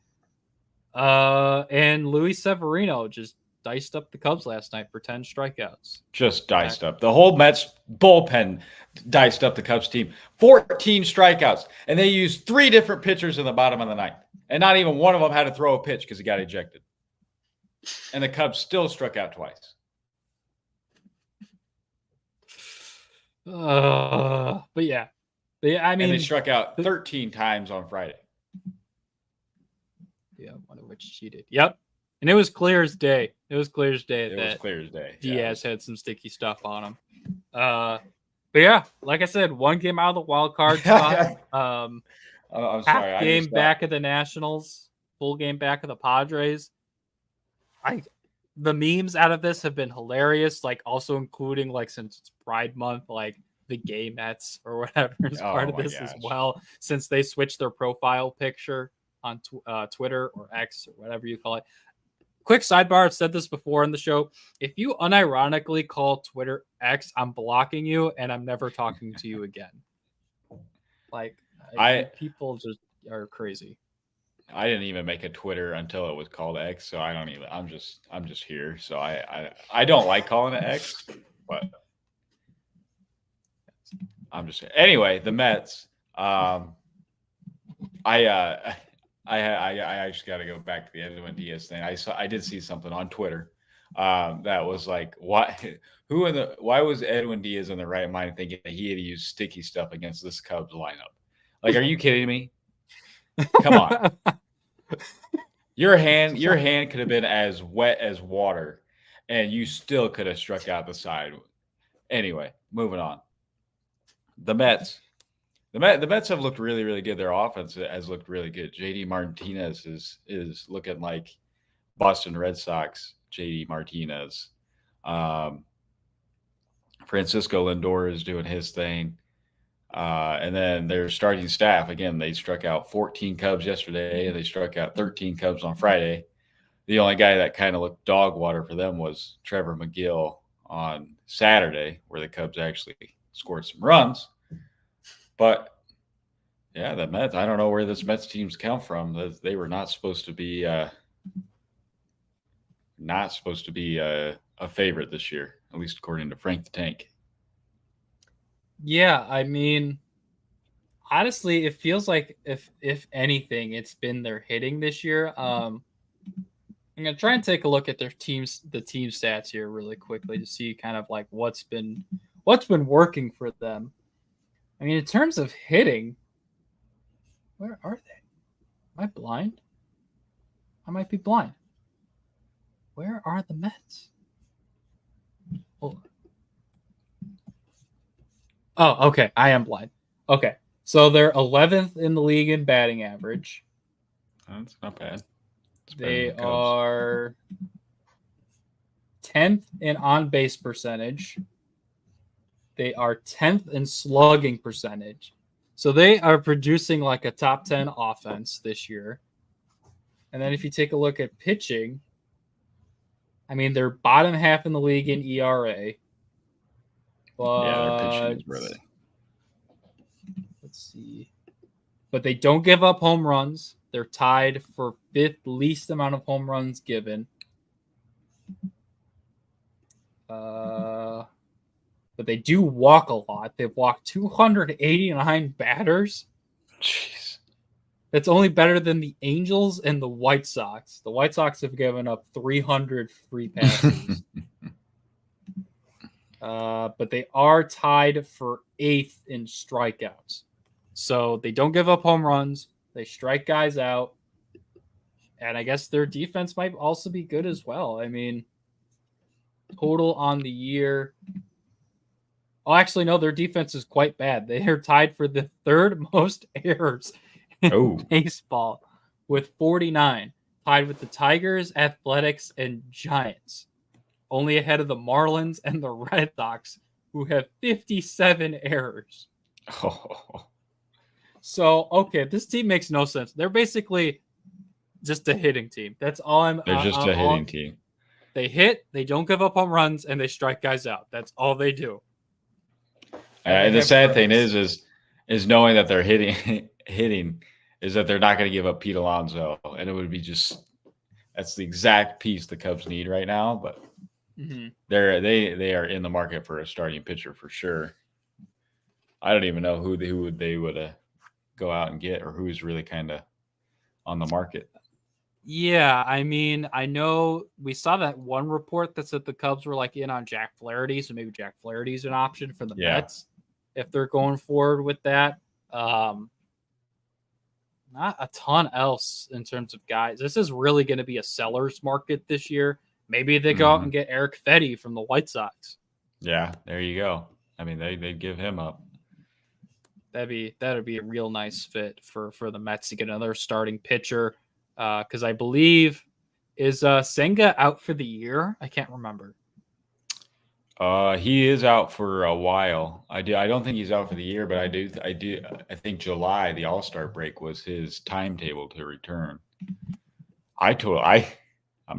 And Luis Severino just diced up the Cubs last night for 10 strikeouts. Just diced up. The whole Mets bullpen diced up the Cubs team. 14 strikeouts. And they used 3 different pitchers in the bottom of the ninth. And not even one of them had to throw a pitch because he got ejected. And the Cubs still struck out twice. But yeah, I mean, and they struck out 13 times on Friday. Yeah, one of which cheated. Yep. And it was clear as day. Diaz had some sticky stuff on him. But yeah, like I said, one game out of the wild card spot. I'm sorry. Half game back of the Nationals, full game back of the Padres. The memes out of this have been hilarious, also including since it's Pride Month, the gay Mets or whatever is part of this as well, since they switched their profile picture on Twitter or X or whatever you call it. Quick sidebar, I've said this before in the show. If you unironically call Twitter X, I'm blocking you and I'm never talking to you again. People just are crazy. I didn't even make a Twitter until it was called X, so I don't even. I'm just here. So I don't like calling it X, but I'm just here. Anyway. The Mets. I actually got to go back to the Edwin Diaz thing. I did see something on Twitter that was why was Edwin Diaz in the right mind thinking that he had to use sticky stuff against this Cubs lineup? Are you kidding me? Come on. Your hand could have been as wet as water, and you still could have struck out the side. Anyway, moving on. The Mets. The Mets have looked really, really good. Their offense has looked really good. JD Martinez is looking like Boston Red Sox JD Martinez. Francisco Lindor is doing his thing. And then their starting staff, again, they struck out 14 Cubs yesterday, and they struck out 13 Cubs on Friday. The only guy that kind of looked dog water for them was Trevor McGill on Saturday, where the Cubs actually scored some runs. But, yeah, the Mets, I don't know where this Mets team's come from. They were not supposed to be a favorite this year, at least according to Frank the Tank. Yeah, I mean, honestly, it feels like if anything, it's been their hitting this year. I'm gonna try and take a look at the team stats here really quickly to see kind of what's been working for them. I mean, in terms of hitting, where are they? Am I blind? I might be blind. Where are the Mets? Hold on. Oh, okay. I am blind. Okay. So they're 11th in the league in batting average. That's not bad. It's better They than the Cubs. are 10th in on-base percentage. They are 10th in slugging percentage. So they are producing like a top 10 offense this year. And then if you take a look at pitching, I mean, they're bottom half in the league in ERA. But Yeah, their pitching is really. Let's see. But they don't give up home runs. They're tied for 5th least amount of home runs given. But they do walk a lot. They've walked 289 batters. Jeez. That's only better than the Angels and the White Sox. The White Sox have given up 300 free passes. But they are tied for 8th in strikeouts. So they don't give up home runs. They strike guys out. And I guess their defense might also be good as well. I mean, total on the year. Oh, actually, no, their defense is quite bad. They are tied for the 3rd most errors in baseball with 49, tied with the Tigers, Athletics, and Giants. Only ahead of the Marlins and the Red Sox, who have 57 errors. Oh. So, okay, this team makes no sense. They're basically just a hitting team. That's all I'm. They're just a hitting team. They hit, they don't give up home runs, and they strike guys out. That's all they do. And the sad thing is knowing that they're hitting is that they're not going to give up Pete Alonso, and it would be that's the exact piece the Cubs need right now. But they are in the market for a starting pitcher for sure. I don't even know who they would go out and get, or who's really kind of on the market. Yeah, I mean, I know we saw that one report that said the Cubs were like in on Jack Flaherty, so maybe Jack Flaherty's an option for the Mets if they're going forward with that. Not a ton else in terms of guys. This is really going to be a seller's market this year. Maybe they go out and get Eric Fetty from the White Sox. Yeah, there you go. I mean, they'd give him up. That'd be a real nice fit for the Mets to get another starting pitcher. Because I believe is Senga out for the year? I can't remember. He is out for a while. I don't think he's out for the year, but I think July, the All-Star break, was his timetable to return. I'm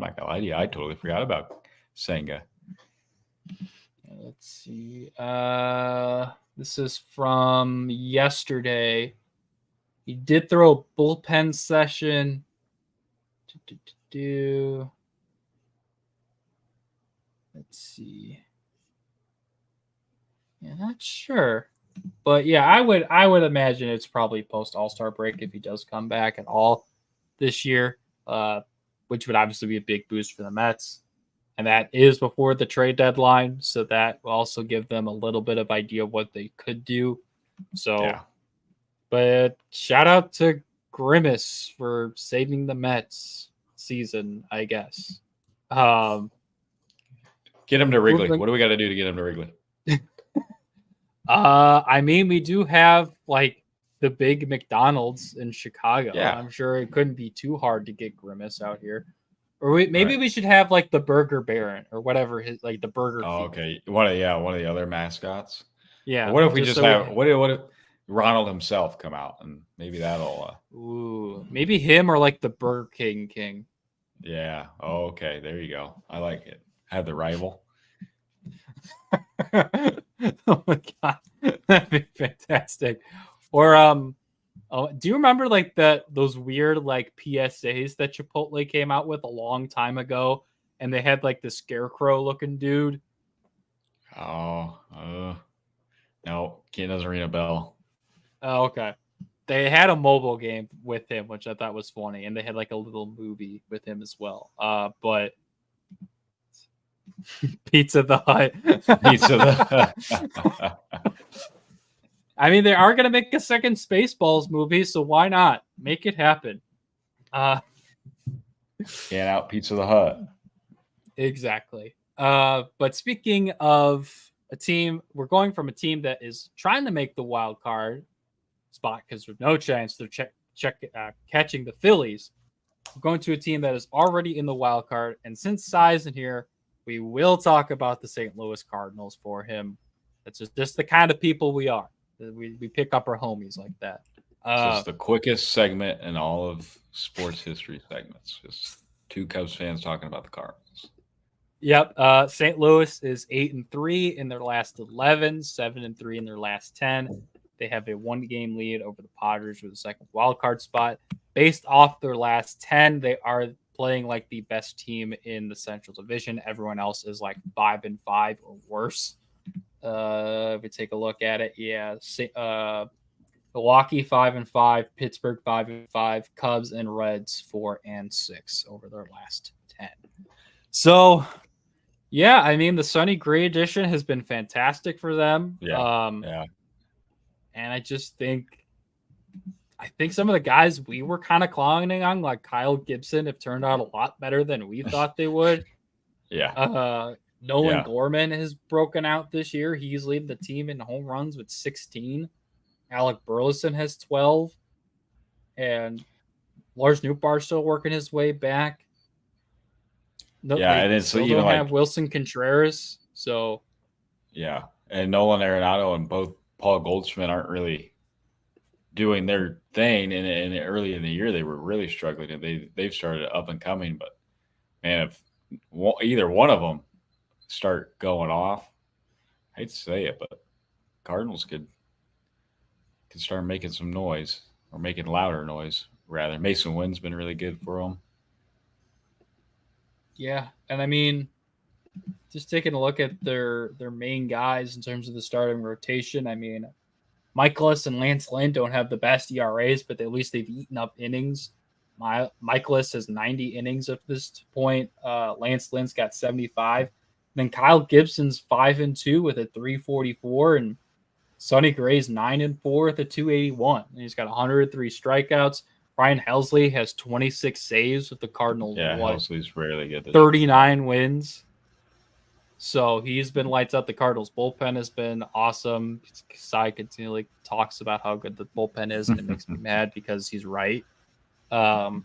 not gonna lie to you, I totally forgot about Senga. Let's see. This is from yesterday. He did throw a bullpen session. Let's see. Yeah, not sure. But yeah, I would imagine it's probably post All-Star break if he does come back at all this year, which would obviously be a big boost for the Mets. And that is before the trade deadline, so that will also give them a little bit of idea of what they could do. So, but shout out to Grimace for saving the Mets season, I guess. Get him to Wrigley. What do we got to do to get him to Wrigley? I mean, we do have like the big McDonald's in Chicago. Yeah. I'm sure it couldn't be too hard to get Grimace out here. Or we should have like the Burger Baron or whatever the Burger. Oh, okay. One of the other mascots. Yeah. What if we just have what if Ronald himself come out, and maybe that'll maybe him or like the Burger King. Yeah. Oh, okay. There you go. I like it. Have the rival. Oh my god, that'd be fantastic. Or do you remember like those weird like PSAs that Chipotle came out with a long time ago, and they had like the scarecrow looking dude? Oh, no, doesn't ring a bell. Oh, okay. They had a mobile game with him, which I thought was funny, and they had like a little movie with him as well. But Pizza the Hut. I mean, they are going to make a second Spaceballs movie, so why not? Make it happen. Can't out Pizza the Hut. Exactly. But speaking of a team, we're going from a team that is trying to make the wild card spot because there's no chance they're catching the Phillies We're going to a team that is already in the wild card. And since Sai's in here, we will talk about the St. Louis Cardinals for him. That's just the kind of people we are. We pick up our homies like that. This is the quickest segment in all of sports history segments. Just two Cubs fans talking about the Cardinals. Yep. St. Louis is 8-3 in their last 11, 7-3 in their last 10. They have a 1-game lead over the Padres for the second wild card spot. Based off their last 10, they are playing like the best team in the Central Division. Everyone else is like 5-5 or worse. If we take a look at it, Milwaukee 5-5, Pittsburgh 5-5, Cubs and Reds 4-6 over their last 10. So, yeah, I mean the Sonny Gray edition has been fantastic for them. Yeah. And I think some of the guys we were kind of clowning on, like Kyle Gibson, have turned out a lot better than we thought they would. Nolan Gorman has broken out this year. He's leading the team in home runs with 16. Alec Burleson has 12. And Lars Nootbaar still working his way back. And it's still even don't like have Wilson Contreras. So and Nolan Arenado and both Paul Goldschmidt aren't really doing their thing. And early in the year, they were really struggling. And they've started up and coming. But man, if either one of them start going off, I hate to say it, but Cardinals could start making some noise, or making louder noise rather. Mason Wynn's been really good for them. Yeah, and I mean, just taking a look at their main guys in terms of the starting rotation. I mean, Michaelis and Lance Lynn don't have the best ERAs, but at least they've eaten up innings. Michaelis has 90 innings at this point. Lance Lynn's got 75. Then Kyle Gibson's 5-2 with a 344, and Sonny Gray's 9-4 with a 281. And he's got 103 strikeouts. Brian Helsley has 26 saves with the Cardinals. Yeah, Helsley's rarely good. 39 wins. So he's been lights out. The Cardinals bullpen has been awesome. Sai continually talks about how good the bullpen is, and it makes me mad because he's right. I mean,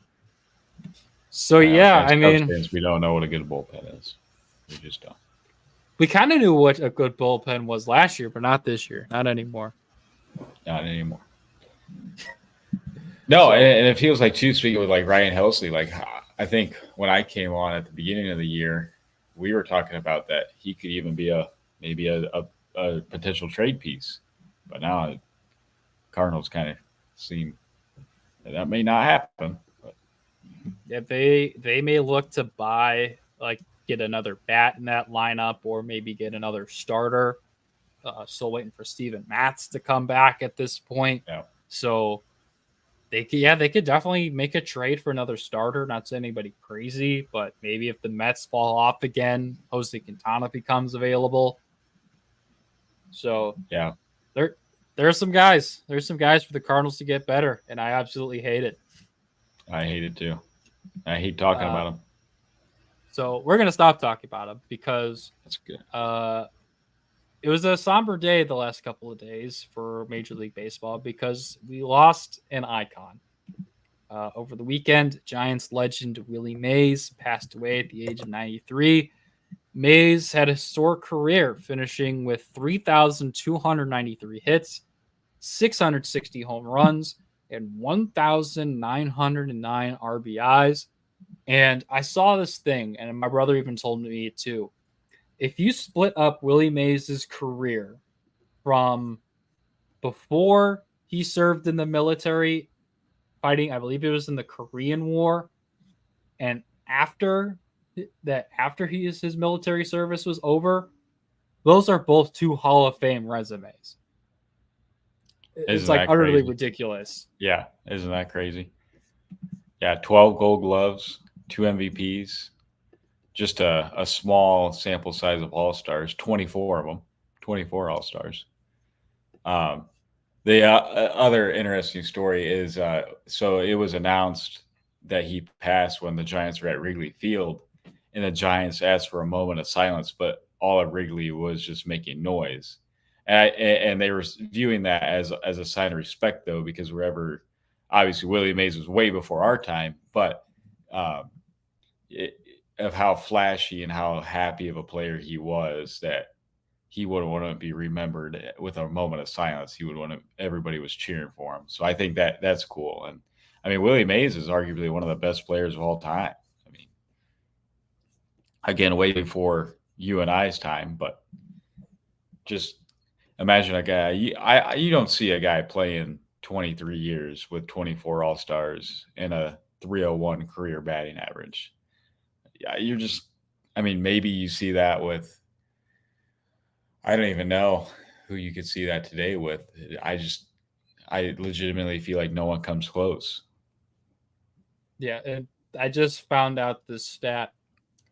we don't know what a good bullpen is. We just don't. We kind of knew what a good bullpen was last year, but not this year. Not anymore. Not anymore. No, and it feels like, too, speaking with like Ryan Helsley, like I think when I came on at the beginning of the year, we were talking about that he could even be maybe a potential trade piece. But now Cardinals kind of seem that may not happen. But. Yeah, they may look to buy, like, get another bat in that lineup, or maybe get another starter. Still waiting for Steven Matz to come back at this point. Yeah. So they could definitely make a trade for another starter. Not to anybody crazy, but maybe if the Mets fall off again, Jose Quintana becomes available. So yeah, there are some guys. There's some guys for the Cardinals to get better, and I absolutely hate it. I hate it too. I hate talking about them. So we're gonna stop talking about them because that's good. It was a somber day the last couple of days for Major League Baseball because we lost an icon. Over the weekend, Giants legend Willie Mays passed away at the age of 93. Mays had a historic career, finishing with 3,293 hits, 660 home runs, and 1,909 RBIs. And I saw this thing, and my brother even told me it too. If you split up Willie Mays' career from before he served in the military fighting, I believe it was in the Korean War, and after his military service was over, those are both two Hall of Fame resumes. It's like utterly ridiculous. Yeah, isn't that crazy? Yeah, 12 Gold Gloves, 2 MVPs. Just a small sample size of All-Stars, 24 of them, 24 All-Stars. The other interesting story is, so it was announced that he passed when the Giants were at Wrigley Field, and the Giants asked for a moment of silence, but all of Wrigley was just making noise. And they were viewing that as a sign of respect, though, because obviously Willie Mays was way before our time, but um, of how flashy and how happy of a player he was, that he would want to be remembered with a moment of silence. He would want to, everybody was cheering for him. So I think that that's cool. And I mean, Willie Mays is arguably one of the best players of all time. I mean, again, way before you and I's time, but just imagine a guy. You don't see a guy playing 23 years with 24 All-Stars and a 301 career batting average. Yeah, you're just, I mean, maybe you see that with, I don't even know who you could see that today with. I legitimately feel like no one comes close. Yeah, and I just found out this stat.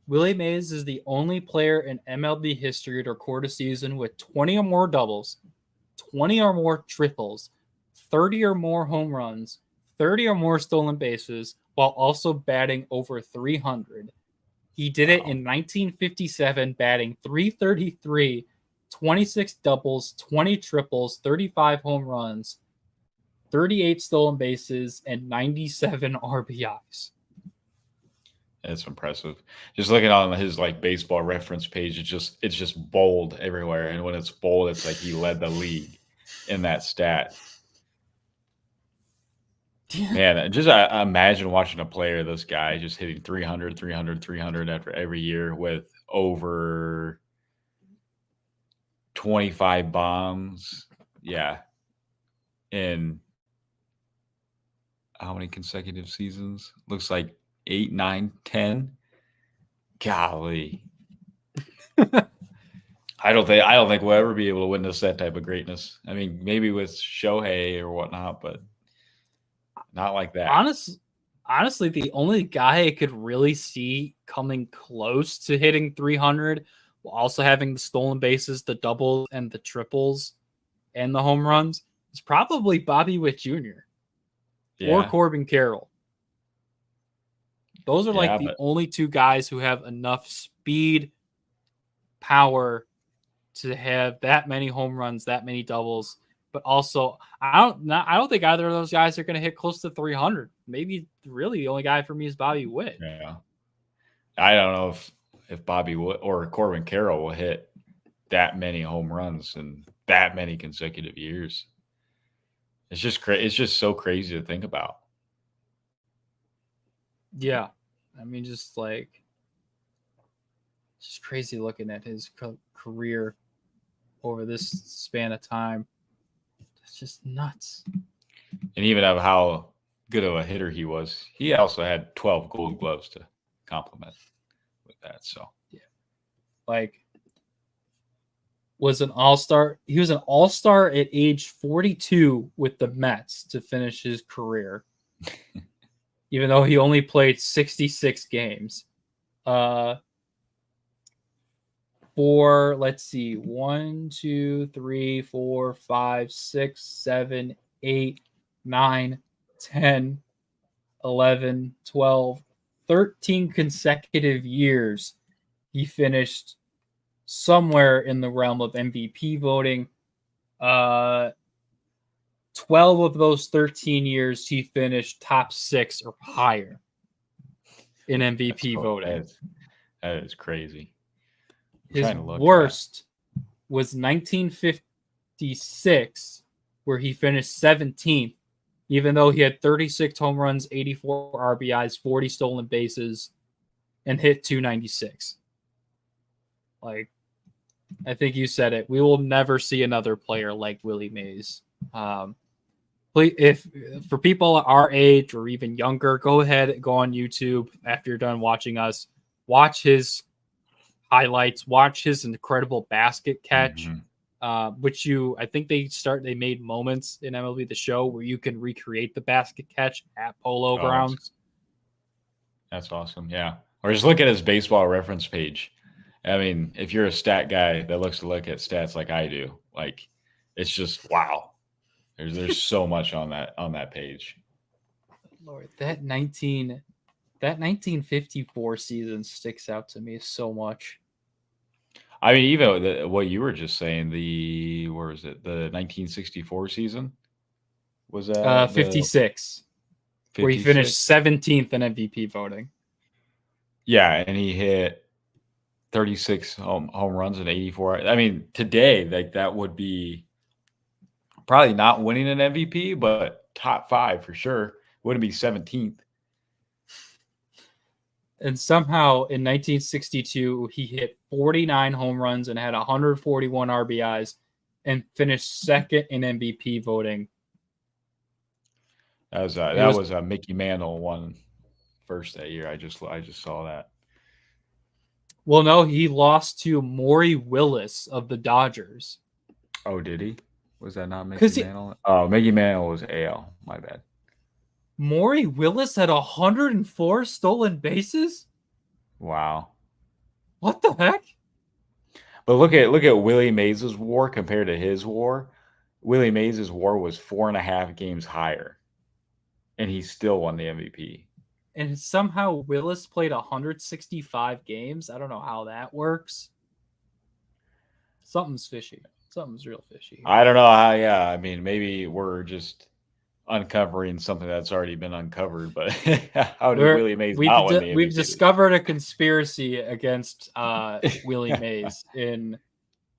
Willie Mays is the only player in MLB history to record a season with 20 or more doubles, 20 or more triples, 30 or more home runs, 30 or more stolen bases, while also batting over 300. He did it in 1957, batting 333, 26 doubles, 20 triples, 35 home runs, 38 stolen bases, and 97 RBIs. It's impressive. Just looking on his like baseball reference page, it's just bold everywhere. And when it's bold, it's like he led the league in that stat. Man, just imagine watching a player, this guy just hitting 300 after every year with over 25 bombs. Yeah. In how many consecutive seasons? Looks like 8, 9, 10. Golly. I don't think we'll ever be able to witness that type of greatness. I mean, maybe with Shohei or whatnot, but not like that. Honestly, the only guy I could really see coming close to hitting 300 while also having the stolen bases, the doubles, and the triples, and the home runs is probably Bobby Witt Jr. or Corbin Carroll. Those are like the only two guys who have enough speed, power to have that many home runs, that many doubles. But also, I don't think either of those guys are going to hit close to 300. Maybe really the only guy for me is Bobby Witt. Yeah, I don't know if Bobby Witt or Corbin Carroll will hit that many home runs in that many consecutive years. It's just so crazy to think about. Yeah, I mean, just crazy looking at his career over this span of time. It's just nuts. And even of how good of a hitter he was, he also had 12 Gold Gloves to compliment with that. So yeah, was an all-star. He was an all-star at age 42 with the Mets to finish his career. Even though he only played 66 games. For, let's see, 1, 2, 3, 4, 5, 6, 7, 8, 9, 10, 11, 12, 13 consecutive years, he finished somewhere in the realm of MVP voting. 12 of those 13 years, he finished top 6 or higher in MVP voting. That is crazy. His worst was 1956, where he finished 17th, even though he had 36 home runs, 84 RBIs, 40 stolen bases, and hit 296. I think you said it. We will never see another player like Willie Mays. If for people our age or even younger, go ahead and go on YouTube after you're done watching us. Watch his highlights. Watch his incredible basket catch, which I think they made moments in MLB The Show where you can recreate the basket catch at Polo Grounds. That's awesome. Yeah. Or just look at his baseball reference page. I mean, if you're a stat guy that looks to look at stats like I do, it's just wow. There's so much on that page. Lord, that 1954 season sticks out to me so much. I mean, even what you were just saying, the 1964 season was that 56. where he finished 17th in MVP voting. Yeah, and he hit 36 home runs and 84. I mean, today, like that would be probably not winning an MVP, but top 5 for sure. Wouldn't be 17th. And somehow in 1962, he hit 49 home runs and had 141 RBIs and finished second in MVP voting. That was a Mickey Mantle won first that year. I just saw that. Well, no, he lost to Maury Willis of the Dodgers. Oh, did he? Was that not Mickey Mantle? Oh, Mickey Mantle was AL. My bad. Maury Willis had 104 stolen bases? Wow. What the heck? But look at Willie Mays' WAR compared to his WAR. Willie Mays' WAR was 4.5 games higher, and he still won the MVP. And somehow Willis played 165 games. I don't know how that works. Something's fishy. Something's real fishy. I don't know how. Yeah, I mean, maybe we're just uncovering something that's already been uncovered. But how did Willie Mays not win the MVP? We've discovered a conspiracy against Willie Mays in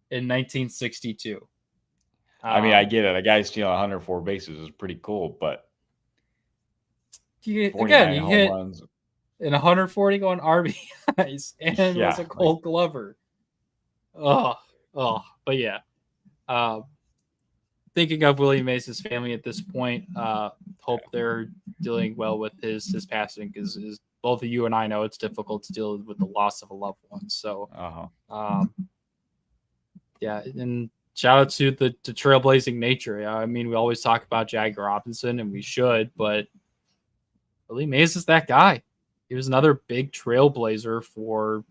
1962. I mean, I get it. A guy stealing 104 bases is pretty cool, but he hit in 140 going RBIs and was a Gold Glover. But yeah. Thinking of Willie Mays' family at this point, hope they're dealing well with his passing, because both of you and I know it's difficult to deal with the loss of a loved one. So, yeah, and shout out to the trailblazing nature. I mean, we always talk about Jagger Robinson, and we should, but Willie Mays is that guy. He was another big trailblazer for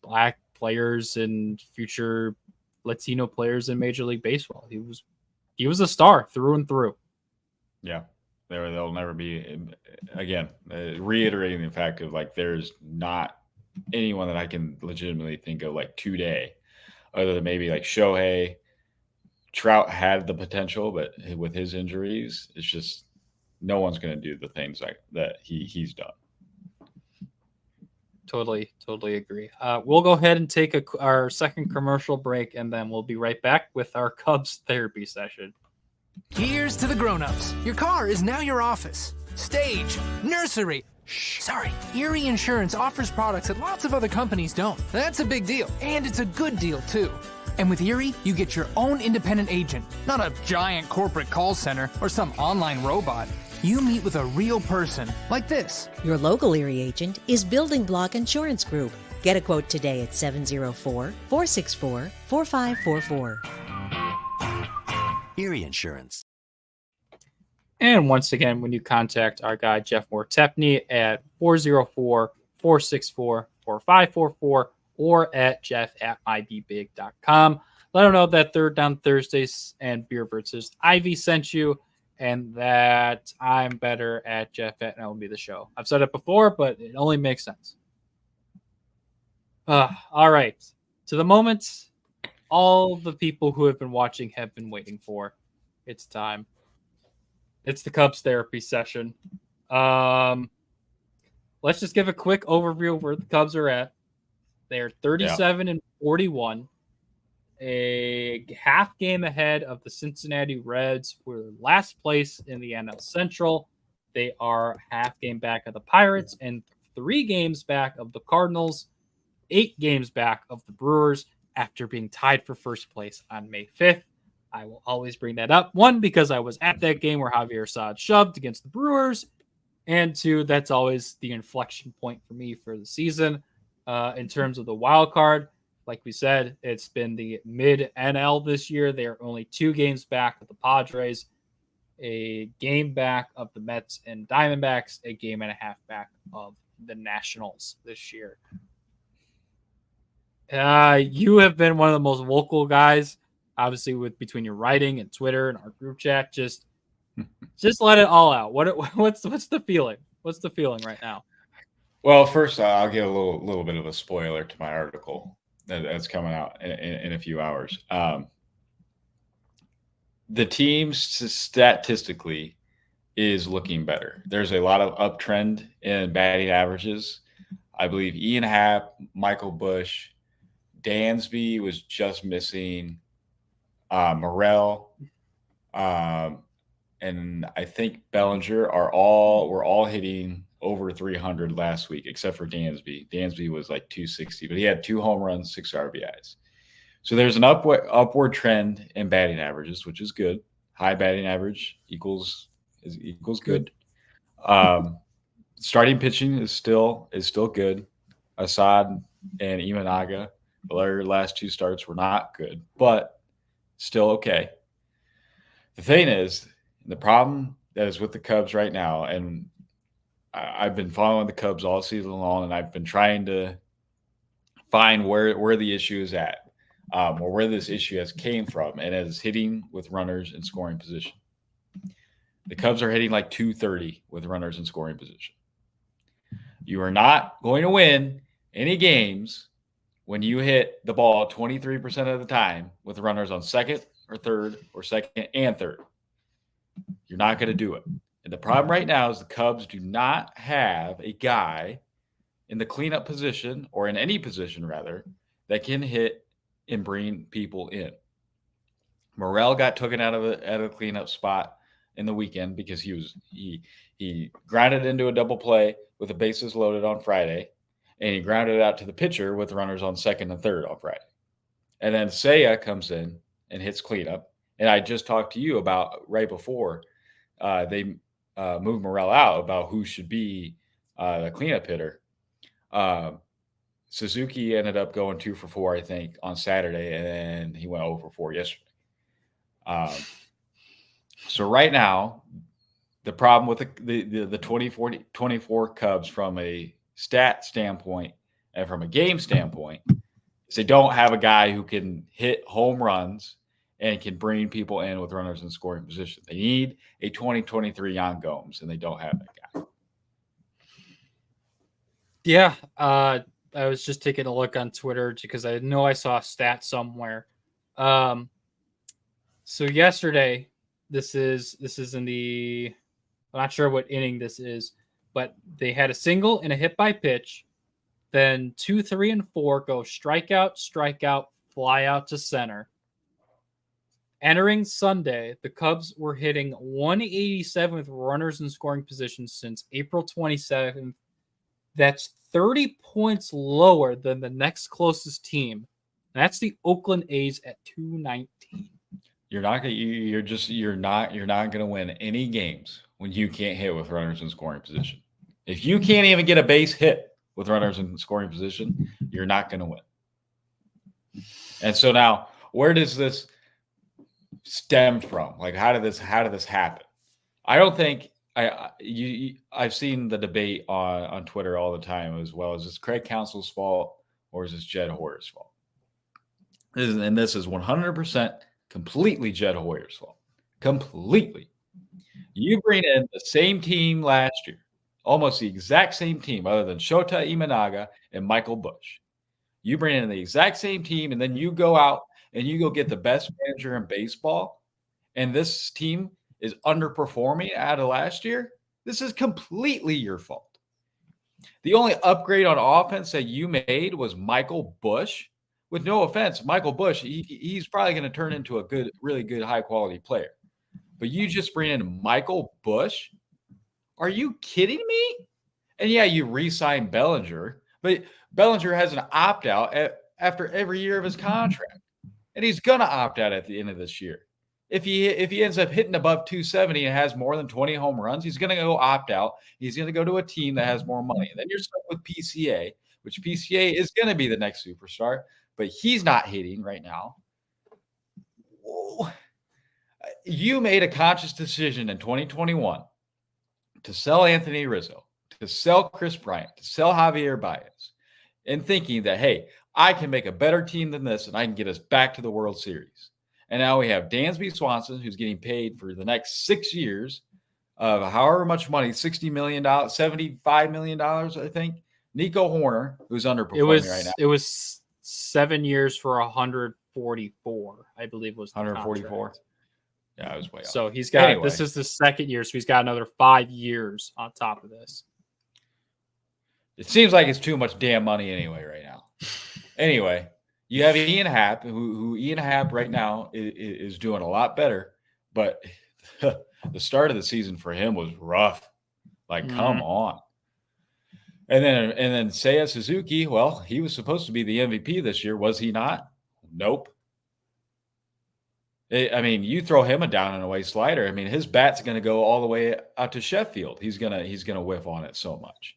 Black players and future Latino players in Major League Baseball. He was a star through and through. Yeah, there'll never be, again, reiterating the fact of like there's not anyone that I can legitimately think of like today, other than maybe like Shohei. Trout had the potential, but with his injuries, it's just no one's going to do the things like that he's done. Totally agree. We'll go ahead and take our second commercial break, and then we'll be right back with our Cubs therapy session. Here's to the grown-ups. Your car is now your office, stage, nursery. Shh, sorry. Erie Insurance offers products that lots of other companies don't. That's a big deal, and it's a good deal, too. And with Erie, you get your own independent agent, not a giant corporate call center or some online robot. You meet with a real person, like this. Your local Erie agent is Building Block Insurance Group. Get a quote today at 704-464-4544. Erie Insurance. And once again, when you contact our guy, Jeff Mortepney, at 404-464-4544 or at jeff@mybbig.com. Let him know that Third Down Thursdays and Beer versus Ivy sent you, and that I'm better at Jeff at MLB The Show. I've said it before, but it only makes sense. All right. To the moment all the people who have been watching have been waiting for. It's time. It's the Cubs therapy session. Let's just give a quick overview of where the Cubs are at. They're 37-41. A half game ahead of the Cincinnati Reds for last place in the NL Central. They are half game back of the Pirates and 3 games back of the Cardinals, 8 games back of the Brewers after being tied for first place on May 5th. I will always bring that up. 1, because I was at that game where Javier Assad shoved against the Brewers. And 2, that's always the inflection point for me for the season. In terms of the wild card, like we said, it's been the mid-NL this year. They are only 2 games back of the Padres, a game back of the Mets and Diamondbacks, a game and a half back of the Nationals this year. You have been one of the most vocal guys, obviously, between your writing and Twitter and our group chat. Just let it all out. What's the feeling? What's the feeling right now? Well, first, I'll give a little bit of a spoiler to my article that's coming out in a few hours. The teams statistically is looking better. There's a lot of uptrend in batting averages. I believe Ian Happ, Michael Bush, Dansby was just missing, Morel, and I think Bellinger were all hitting over 300 last week, except for Dansby. Dansby was like 260, but he had 2 home runs, 6 RBIs. So there's an upward trend in batting averages, which is good. High batting average equals good. Starting pitching is still good. Assad and Imanaga, their last 2 starts were not good, but still okay. The thing is, the problem that is with the Cubs right now, and I've been following the Cubs all season long, and I've been trying to find where the issue is at, or where this issue has came from, and it is hitting with runners in scoring position. The Cubs are hitting like 230 with runners in scoring position. You are not going to win any games when you hit the ball 23% of the time with runners on second or third or second and third. You're not going to do it. And the problem right now is the Cubs do not have a guy in the cleanup position, or in any position rather, that can hit and bring people in. Morel got taken out of a cleanup spot in the weekend because he grounded into a double play with the bases loaded on Friday, and he grounded it out to the pitcher with runners on second and third on Friday. And then Seiya comes in and hits cleanup. And I just talked to you about right before they moved Morel out about who should be the cleanup hitter. Suzuki ended up going 2 for 4, I think, on Saturday, and then he went 0 for 4 yesterday. So right now, the problem with the 24 Cubs from a stat standpoint and from a game standpoint is they don't have a guy who can hit home runs and can bring people in with runners in scoring position. They need a 2023 Yan Gomes, and they don't have that guy. Yeah, I was just taking a look on Twitter because I know I saw a stat somewhere. So yesterday, this is in the, I'm not sure what inning this is, but they had a single and a hit by pitch. Then 2, 3, and 4 go strikeout, fly out to center. Entering Sunday, the Cubs were hitting 187 with runners in scoring position since April 27th. That's 30 points lower than the next closest team. That's the Oakland A's at 219. You're not going to win any games when you can't hit with runners in scoring position. If you can't even get a base hit with runners in scoring position, you're not going to win. And so now, where does this stem from? Like, how did this happen? I don't think I've seen the debate on Twitter all the time as well. Is this Craig Counsell's fault or is this Jed Hoyer's fault? This is 100% completely Jed Hoyer's fault. Completely. You bring in the same team last year, almost the exact same team, other than Shota Imanaga and Michael Bush. You bring in the exact same team, and then you go out and you go get the best manager in baseball, and this team is underperforming out of last year. This is completely your fault. The only upgrade on offense that you made was Michael Bush. With no offense, Michael Bush, he's probably going to turn into a really good, high-quality player. But you just bring in Michael Bush? Are you kidding me? And yeah, you re-sign Bellinger, but Bellinger has an opt-out after every year of his contract. And he's going to opt out at the end of this year. If he ends up hitting above 270 and has more than 20 home runs, he's going to go opt out. He's going to go to a team that has more money. And then you're stuck with PCA, which PCA is going to be the next superstar, but he's not hitting right now. Whoa. You made a conscious decision in 2021 to sell Anthony Rizzo, to sell Chris Bryant, to sell Javier Baez, and thinking that, hey, I can make a better team than this and I can get us back to the World Series. And now we have Dansby Swanson, who's getting paid for the next 6 years of however much money, $60 million, $75 million, I think. Nico Horner, who's underperforming right now. It was 7 years for 144, I believe was the 144. contract. Yeah, I was way off. So he's got Anyway. this is the second year, so he's got another 5 years on top of this. It seems like it's too much damn money anyway right now. Anyway, you have Ian Happ, who Ian Happ right now is doing a lot better, but the start of the season for him was rough. Like, come on. And then Seiya Suzuki, well, he was supposed to be the MVP this year. Was he not? Nope. I mean, you throw him a down and away slider. I mean, his bat's going to go all the way out to Sheffield. He's gonna whiff on it so much.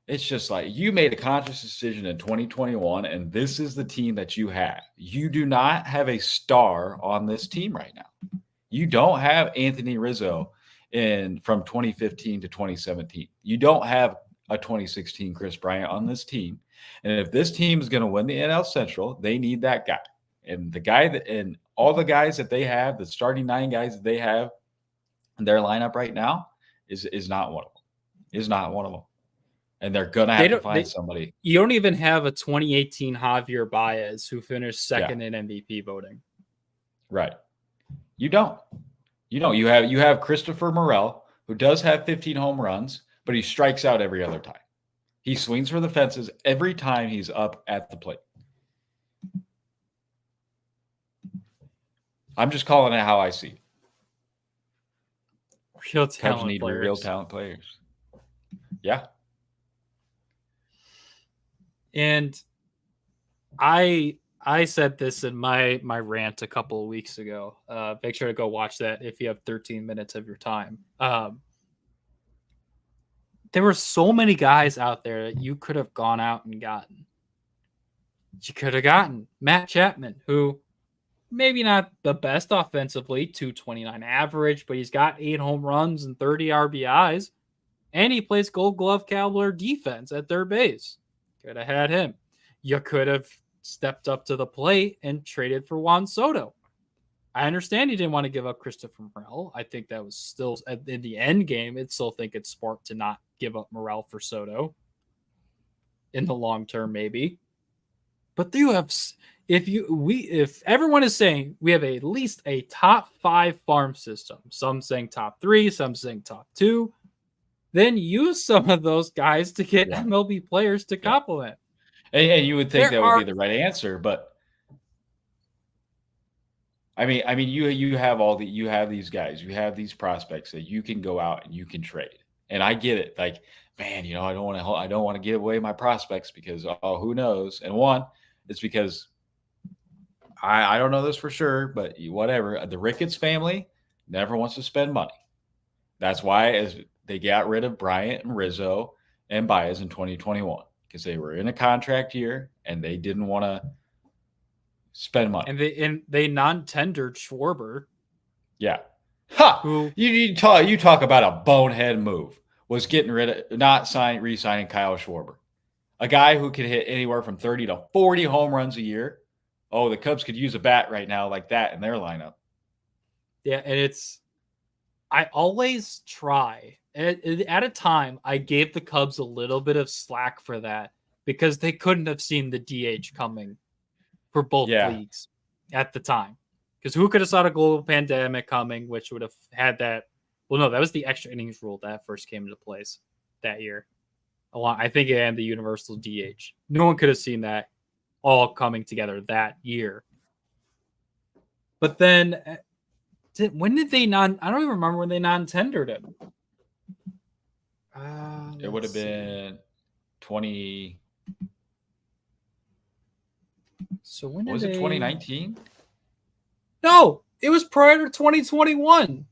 It's just like you made a conscious decision in 2021, and this is the team that you have. You do not have a star on this team right now. You don't have Anthony Rizzo from 2015 to 2017. You don't have a 2016 Chris Bryant on this team. And if this team is going to win the NL Central, they need that guy. And the guy and all the guys that they have, the starting 9 guys that they have in their lineup right now is not one of them. Is not one of them. And they're going to have to find somebody. You don't even have a 2018 Javier Baez who finished second in MVP voting. Right. You don't. You have Christopher Morel, who does have 15 home runs, but he strikes out every other time. He swings for the fences every time he's up at the plate. I'm just calling it how I see it. Real Cubs talent need players. real talent players. Yeah. And I said this in my rant a couple of weeks ago. Make sure to go watch that if you have 13 minutes of your time. There were so many guys out there that you could have gone out and gotten. You could have gotten Matt Chapman, who maybe not the best offensively, 229 average, but he's got 8 home runs and 30 RBIs, and he plays Gold Glove caliber defense at third base. Could have had him. You could have stepped up to the plate and traded for Juan Soto. I understand you didn't want to give up Christopher Morel. I think that was still in the end game. I'd still think it's smart to not give up Morel for Soto in the long term, maybe. But you have, if everyone is saying we have at least a top 5 farm system, some saying top 3, some saying top 2, then use some of those guys to get MLB players to complement. And you would think that would be the right answer, but I mean, you have these guys, you have these prospects that you can go out and you can trade. And I get it. Like, man, I don't want to give away my prospects because who knows? And one, it's because I don't know this for sure, but whatever. The Ricketts family never wants to spend money. That's why as they got rid of Bryant and Rizzo and Baez in 2021 because they were in a contract year and they didn't want to spend money. And they non-tendered Schwarber. Yeah. Ha! You talk about a bonehead move. Was getting rid of re-signing Kyle Schwarber. A guy who could hit anywhere from 30 to 40 home runs a year. Oh, the Cubs could use a bat right now like that in their lineup. Yeah, and I always try. At a time, I gave the Cubs a little bit of slack for that because they couldn't have seen the DH coming for both leagues at the time. Because who could have saw the global pandemic coming, which would have had that? Well, no, that was the extra innings rule that first came into place that year. I think it had the universal DH. No one could have seen that all coming together that year. But then, when did they I don't even remember when they non-tendered him. It would have been 20. So when was it 2019? No, it was prior to 2021.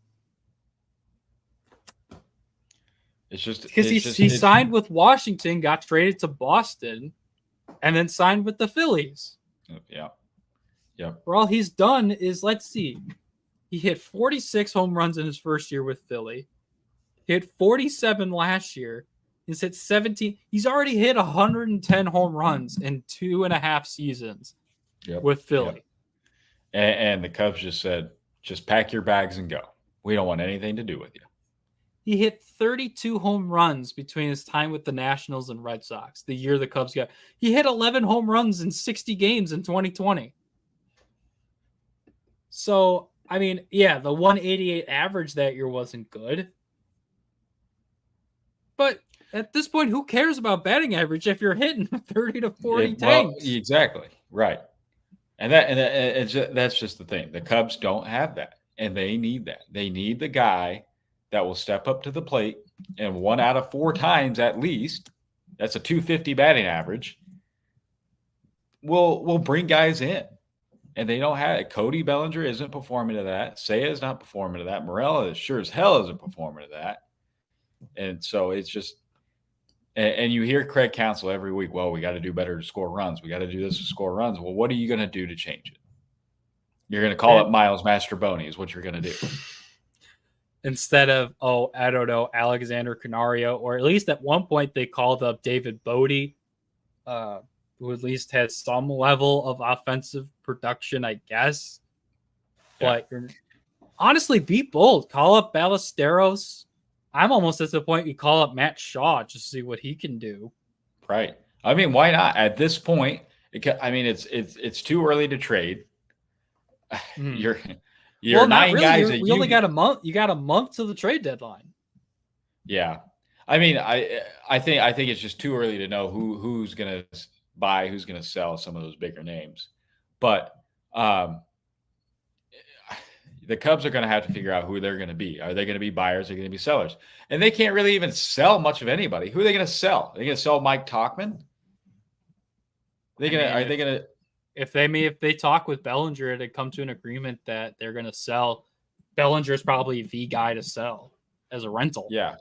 It's just because he signed with Washington, got traded to Boston, and then signed with the Phillies. Yeah. For all he's done is, let's see, he hit 46 home runs in his first year with Philly. He hit 47 last year. He's hit 17. He's already hit 110 home runs in 2.5 seasons with Philly. Yep. And the Cubs just said, just pack your bags and go. We don't want anything to do with you. He hit 32 home runs between his time with the Nationals and Red Sox, the year the Cubs got. He hit 11 home runs in 60 games in 2020. So I mean, yeah, the 188 average that year wasn't good. But at this point, who cares about batting average if you're hitting 30 to 40 Well, tanks? exactly. Right. That's just the thing. The Cubs don't have that, and they need that. They need the guy that will step up to the plate, and 1 out of 4 times at least, that's a 250 batting average, will bring guys in. And they don't have it. Cody Bellinger isn't performing to that. Seiya is not performing to that. Morella is sure as hell isn't performing to that. And so it's just, and you hear Craig Counsell every week, well, we got to do better to score runs. We got to do this to score runs. Well, what are you going to do to change it? You're going to call up Miles Mastroboni is what you're going to do. Instead of, I don't know, Alexander Canario, or at least at one point they called up David Bodie, who at least has some level of offensive production, I guess. Yeah. But honestly, be bold. Call up Ballesteros. I'm almost at the point you call up Matt Shaw just to see what he can do. Right. I mean, why not? At this point, it's too early to trade. You're well, 9 guys. We only got a month. You got a month to the trade deadline. Yeah. I mean, I think it's just too early to know who's going to buy, who's going to sell some of those bigger names. But the Cubs are going to have to figure out who they're going to be. Are they going to be buyers? Are they going to be sellers? And they can't really even sell much of anybody. Who are they going to sell? Are they going to sell Mike Tauchman? If they talk with Bellinger to come to an agreement that they're going to sell, Bellinger's probably the guy to sell as a rental. Yeah.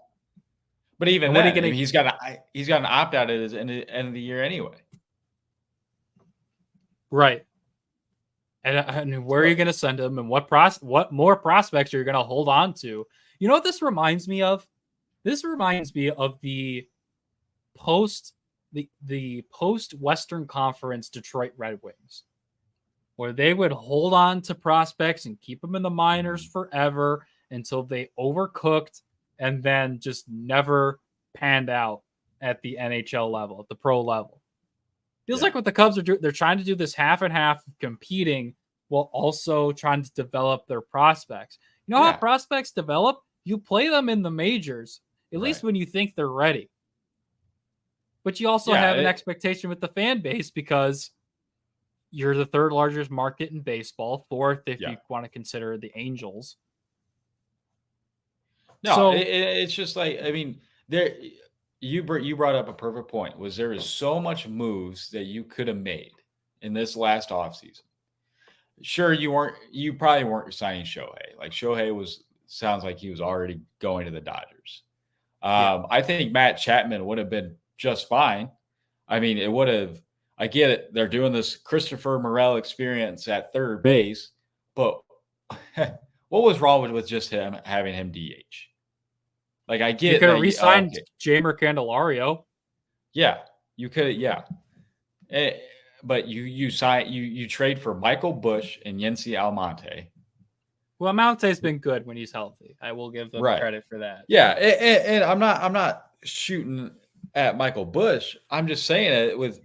But even then, he's got an opt out at his end of the year anyway. Right. And where are you going to send him, and what more prospects are you going to hold on to? You know what this reminds me of? This reminds me of the post Western Conference Detroit Red Wings, where they would hold on to prospects and keep them in the minors forever until they overcooked and then just never panned out at the NHL level, at the pro level. Feels like what the Cubs are doing. They're trying to do this half and half, competing while also trying to develop their prospects. You know how prospects develop? You play them in the majors, at least when you think they're ready. But you also have an expectation with the fan base because you're the third largest market in baseball, fourth if you want to consider the Angels. No, so, it's just like, I mean, you brought up a perfect point. There is so much moves that you could have made in this last offseason. Sure, you probably weren't signing Shohei. Like Shohei sounds like he was already going to the Dodgers. I think Matt Chapman would have been just fine. I mean, it would have. I get it. They're doing this Christopher Morel experience at third base, but what was wrong with just having him DH? Like, I get you could have re-signed Jamer Candelario. Yeah, you could. Yeah, but you trade for Michael Busch and Yency Almonte. Well, Almonte's been good when he's healthy. I will give them credit for that. Yeah, and I'm not shooting at Michael Busch. I'm just saying it with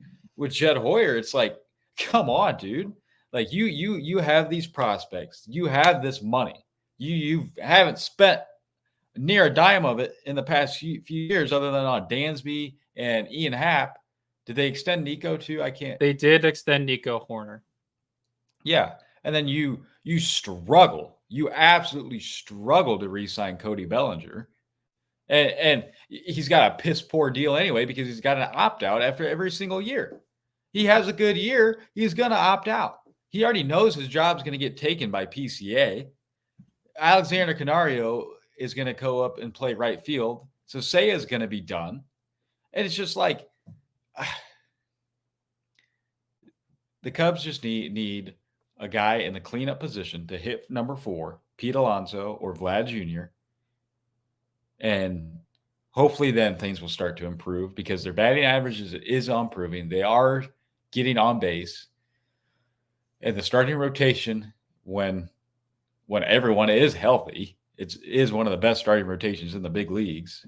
Jed Hoyer. It's like, come on, dude. Like you have these prospects. You have this money. You haven't spent near a dime of it in the past few years, other than on Dansby and Ian Happ. Did they extend Nico too? I can't. They did extend Nico Horner. Yeah, and then you struggle. You absolutely struggle to re-sign Cody Bellinger, and he's got a piss poor deal anyway because he's got an opt out after every single year. He has a good year, he's gonna opt out. He already knows his job's gonna get taken by PCA. Alexander Canario is going to go up and play right field. So Seiya is going to be done. And it's just like the Cubs just need a guy in the cleanup position to hit number 4, Pete Alonso or Vlad Jr. And hopefully then things will start to improve because their batting average is improving. They are getting on base. And the starting rotation, when everyone is healthy, it is one of the best starting rotations in the big leagues.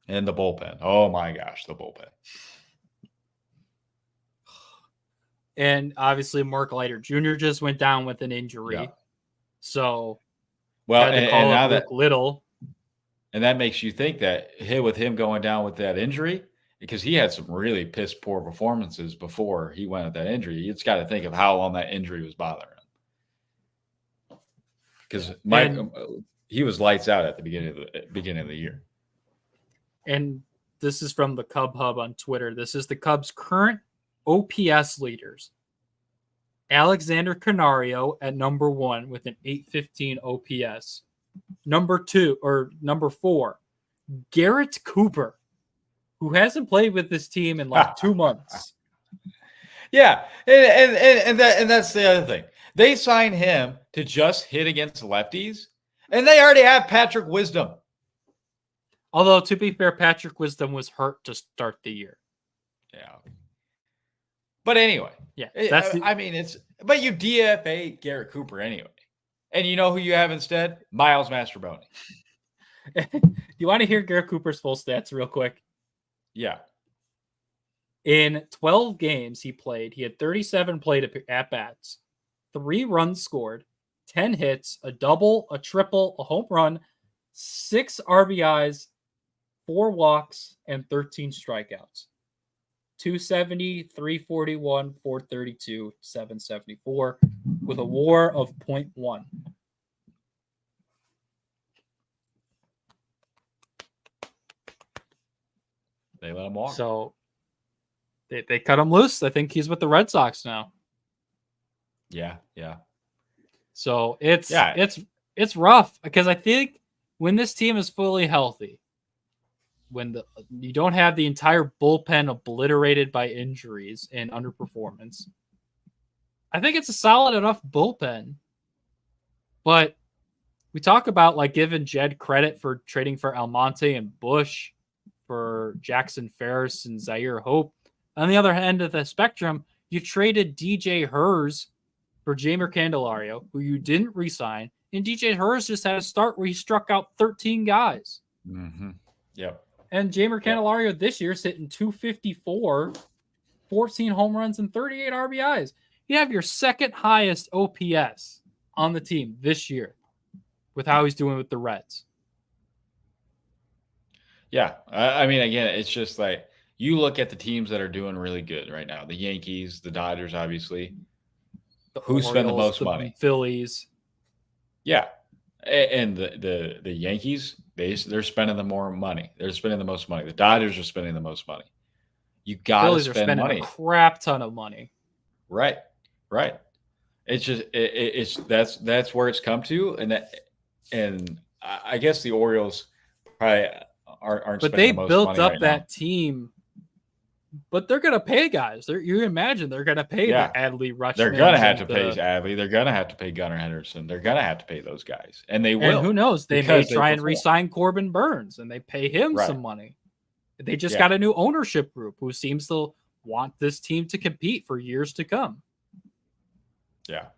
And the bullpen. Oh, my gosh, the bullpen. And obviously, Mark Leiter Jr. just went down with an injury. So Well, had to and call now up Luke Little. and that makes you think that with him going down with that injury, because he had some really piss poor performances before he went with that injury. You just got to think of how long that injury was bothering him. Because Mike, he was lights out at the beginning of the year. And this is from the Cub Hub on Twitter. This is the Cubs' current OPS leaders. Alexander Canario at number 1 with an 815 OPS. Number 4, Garrett Cooper, who hasn't played with this team in like 2 months. Yeah, and that's the other thing. They signed him to just hit against lefties, and they already have Patrick Wisdom. Although, to be fair, Patrick Wisdom was hurt to start the year. Yeah. But anyway, yeah, but you DFA Garrett Cooper anyway. And you know who you have instead? Miles Mastroboni. You want to hear Garrett Cooper's full stats real quick? Yeah. In 12 games he played, he had 37 plate at-bats, 3 runs scored, 10 hits, a double, a triple, a home run, 6 RBIs, 4 walks, and 13 strikeouts. 270, 341, 432, 774 with a WAR of 0.1. They let him walk. So they cut him loose. I think he's with the Red Sox now. Yeah. So it's rough because I think when this team is fully healthy, when you don't have the entire bullpen obliterated by injuries and underperformance, I think it's a solid enough bullpen. But we talk about like giving Jed credit for trading for Almonte and Bush, for Jackson Ferris and Zaire Hope. On the other end of the spectrum, you traded DJ Hers for Jeimer Candelario, who you didn't re-sign, and DJ Hers just had a start where he struck out 13 guys. Mm-hmm. Yep. And Jeimer Candelario this year's hitting 254, 14 home runs, and 38 RBIs. You have your second highest OPS on the team this year with how he's doing with the Reds. Yeah. I mean, again, it's just like you look at the teams that are doing really good right now. The Yankees, the Dodgers, obviously. Who spend the most money? Phillies. Yeah. And the Yankees, they're spending the more money. They're spending the most money. The Dodgers are spending the most money. You got to spend money. A crap ton of money. Right. It's just that's where it's come to, and I guess the Orioles probably aren't. But they built up that team. But they're going to pay guys. You imagine they're going to pay the Adley Rutschman. They're going to have to pay Adley. They're going to have to pay Gunnar Henderson. They're going to have to pay those guys. And they will. And who knows? They may try and re-sign Corbin Burns, and they pay him some money. They just got a new ownership group who seems to want this team to compete for years to come. Yeah.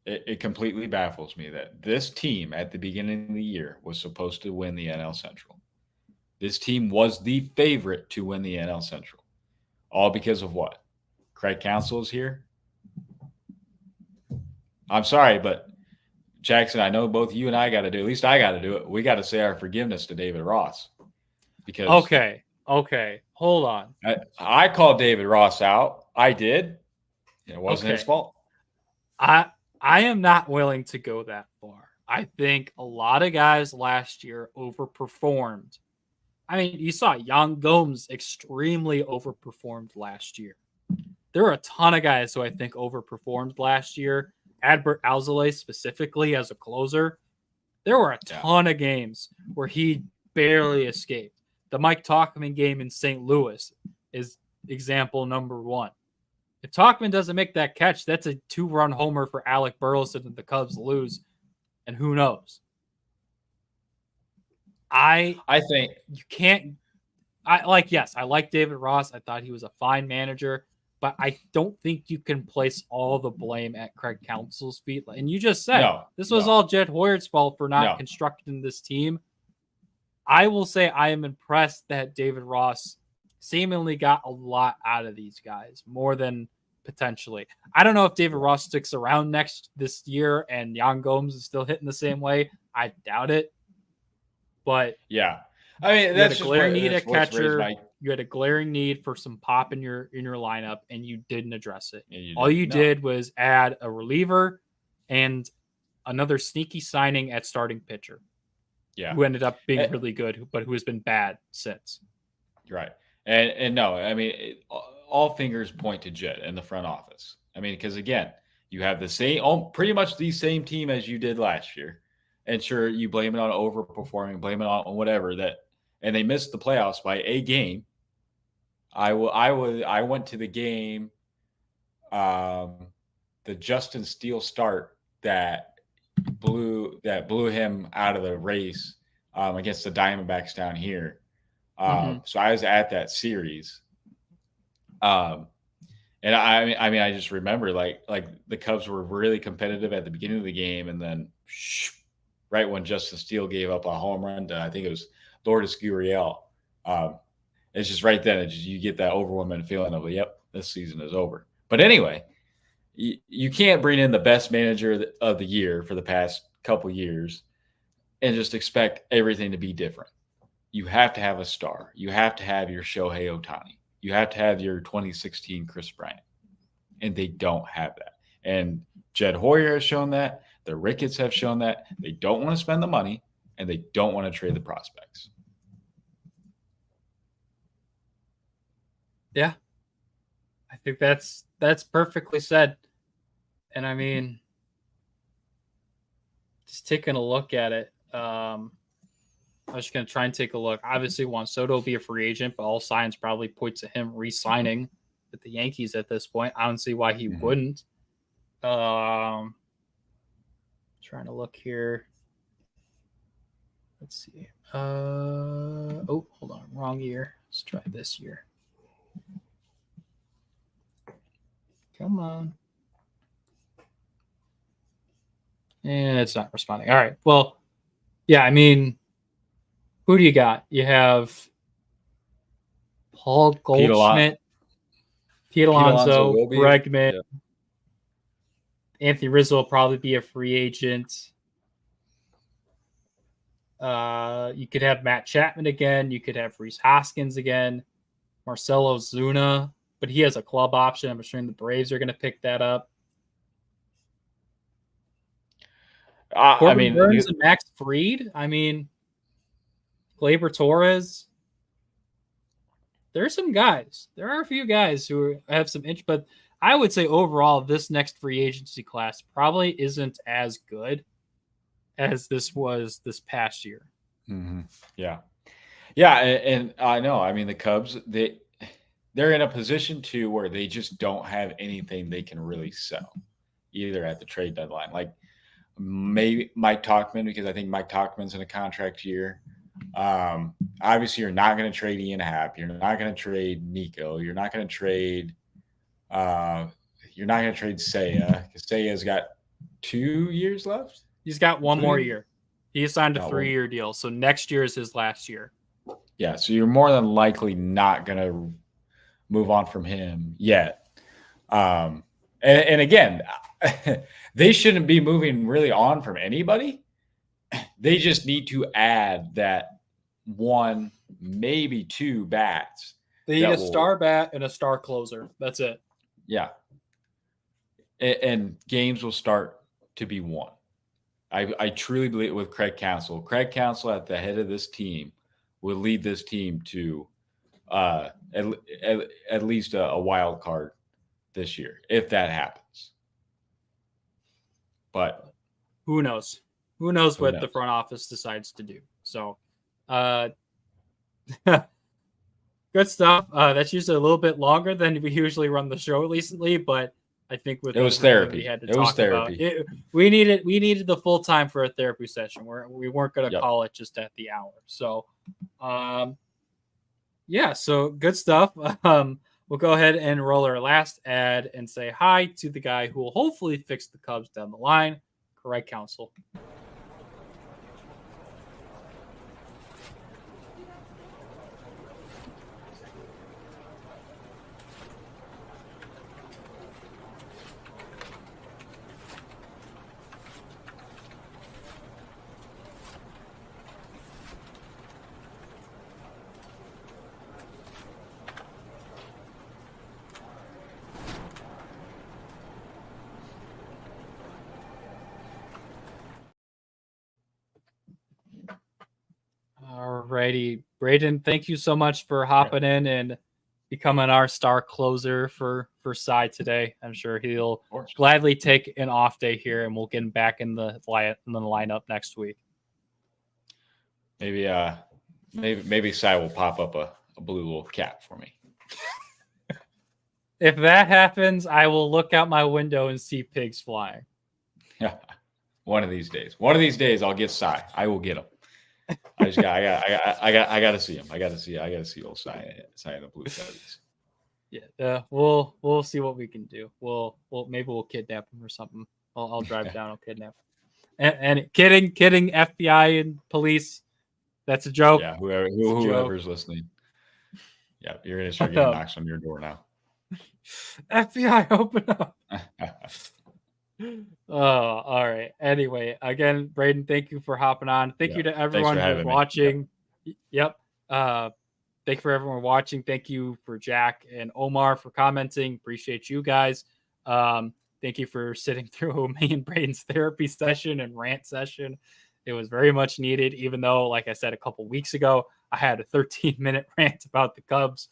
It completely baffles me that this team at the beginning of the year was supposed to win the NL Central. This team was the favorite to win the NL Central. All because of what? Craig Counsell is here? I'm sorry, but Jackson, I know both you and I got to do, at least I got to do it. We got to say our forgiveness to David Ross. Because Okay. Hold on. I called David Ross out. I did. It wasn't his fault. I am not willing to go that far. I think a lot of guys last year overperformed. I mean, you saw Yan Gomes extremely overperformed last year. There were a ton of guys who I think overperformed last year. Adbert Alzolay specifically as a closer. There were a ton of games where he barely escaped. The Mike Tauchman game in St. Louis is example number 1. If Tauchman doesn't make that catch, that's a 2-run homer for Alec Burleson and the Cubs lose. And who knows? I think you can't. I like David Ross. I thought he was a fine manager, but I don't think you can place all the blame at Craig Counsell's feet. And you just said this was all Jed Hoyer's fault for not constructing this team. I will say I am impressed that David Ross seemingly got a lot out of these guys, more than potentially. I don't know if David Ross sticks around this year and Yan Gomes is still hitting the same way. I doubt it. But yeah, I mean, you had a that's just glaring need at what's raised catcher. my. You had a glaring need for some pop in your lineup, and you didn't address it. You All you no. did was add a reliever and another sneaky signing at starting pitcher. Yeah, who ended up being really good, but who has been bad since. Right. And no, I mean, all fingers point to Jet in the front office. I mean, because again, you have the same, pretty much the same team as you did last year. And sure, you blame it on overperforming, blame it on whatever and they missed the playoffs by a game. I went to the game, the Justin Steele start that blew him out of the race against the Diamondbacks down here. So I was at that series. And I just remember like the Cubs were really competitive at the beginning of the game, and then right when Justin Steele gave up a home run to, I think it was Lourdes Gurriel. It's just right then, you get that overwhelming feeling of, yep, this season is over. But anyway, you can't bring in the best manager of the year for the past couple years and just expect everything to be different. You have to have a star. You have to have your Shohei Ohtani. You have to have your 2016 Chris Bryant. And they don't have that. And Jed Hoyer has shown that. The Ricketts have shown that. They don't want to spend the money, and they don't want to trade the prospects. Yeah. I think that's perfectly said. And I mean, just taking a look at it, I was just going to try and take a look. Obviously, Juan Soto will be a free agent, but all signs probably point to him re-signing with the Yankees at this point. I don't see why he wouldn't. Trying to look here. Let's see. Hold on. Wrong year. Let's try this year. Come on. And it's not responding. All right. Well, yeah, I mean, who do you got? You have Paul Goldschmidt, Pete Alonso, Bregman. Yeah. Anthony Rizzo will probably be a free agent. You could have Matt Chapman again. You could have Rhys Hoskins again. Marcelo Zuna, but he has a club option. I'm assuming the Braves are going to pick that up. Corbin Burns and Max Fried. I mean, Gleyber Torres. There are some guys. There are a few guys who have some inch, but I would say overall, this next free agency class probably isn't as good as this was this past year. Mm-hmm. Yeah. Yeah. And I know, I mean, the Cubs, they're in a position too where they just don't have anything they can really sell either at the trade deadline. Like maybe Mike Tauchman, because I think Mike Tauchman's in a contract year. Obviously you're not going to trade Ian Happ. You're not going to trade Nico. You're not going to trade Seiya, because Seiya's got 2 years left. He's got one more year. He signed a 3-year deal. So next year is his last year. Yeah. So you're more than likely not going to move on from him yet. And again, they shouldn't be moving really on from anybody. They just need to add that 1, maybe 2 bats. They need a star bat and a star closer. That's it. Yeah. And games will start to be won. I truly believe with Craig Counsell. Craig Counsell at the head of this team will lead this team to at least a wild card this year, if that happens. But who knows? Who knows what the front office decides to do? So, good stuff. That's usually a little bit longer than we usually run the show recently, but I think with it was therapy. We had to it was therapy. About it, we needed the full time for a therapy session. We weren't going to call it just at the hour. So, yeah. So good stuff. We'll go ahead and roll our last ad and say hi to the guy who will hopefully fix the Cubs down the line, Craig Counsell. Alrighty, Brayden, thank you so much for hopping in and becoming our star closer for Cy today. I'm sure he'll gladly take an off day here, and we'll get him back in the lineup next week. Maybe Cy will pop up a blue little cap for me. If that happens, I will look out my window and see pigs flying. Yeah, one of these days, I'll get Cy. I will get him. I got to see him. I got to see old Cy in the blue feathers. Yeah, we'll see what we can do. Maybe we'll kidnap him or something. I'll drive down. I'll kidnap him. And kidding, FBI and police. That's a joke. Yeah, whoever's listening. Yeah, you're gonna start getting knocks on your door now. FBI, open up. Oh, all right. Anyway, again, Brayden, thank you for hopping on. Thank you to everyone who's watching. Yep. Thank you for everyone watching. Thank you for Jack and Omar for commenting. Appreciate you guys. Thank you for sitting through me and Brayden's therapy session and rant session. It was very much needed, even though, like I said a couple weeks ago, I had a 13-minute rant about the Cubs.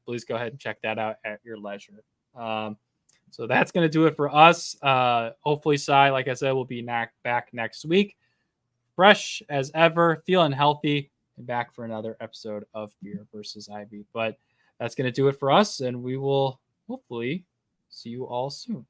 Please go ahead and check that out at your leisure. So that's going to do it for us. Hopefully, Cy, like I said, will be back next week. Fresh as ever, feeling healthy, and back for another episode of Beer versus Ivy. But that's going to do it for us, and we will hopefully see you all soon.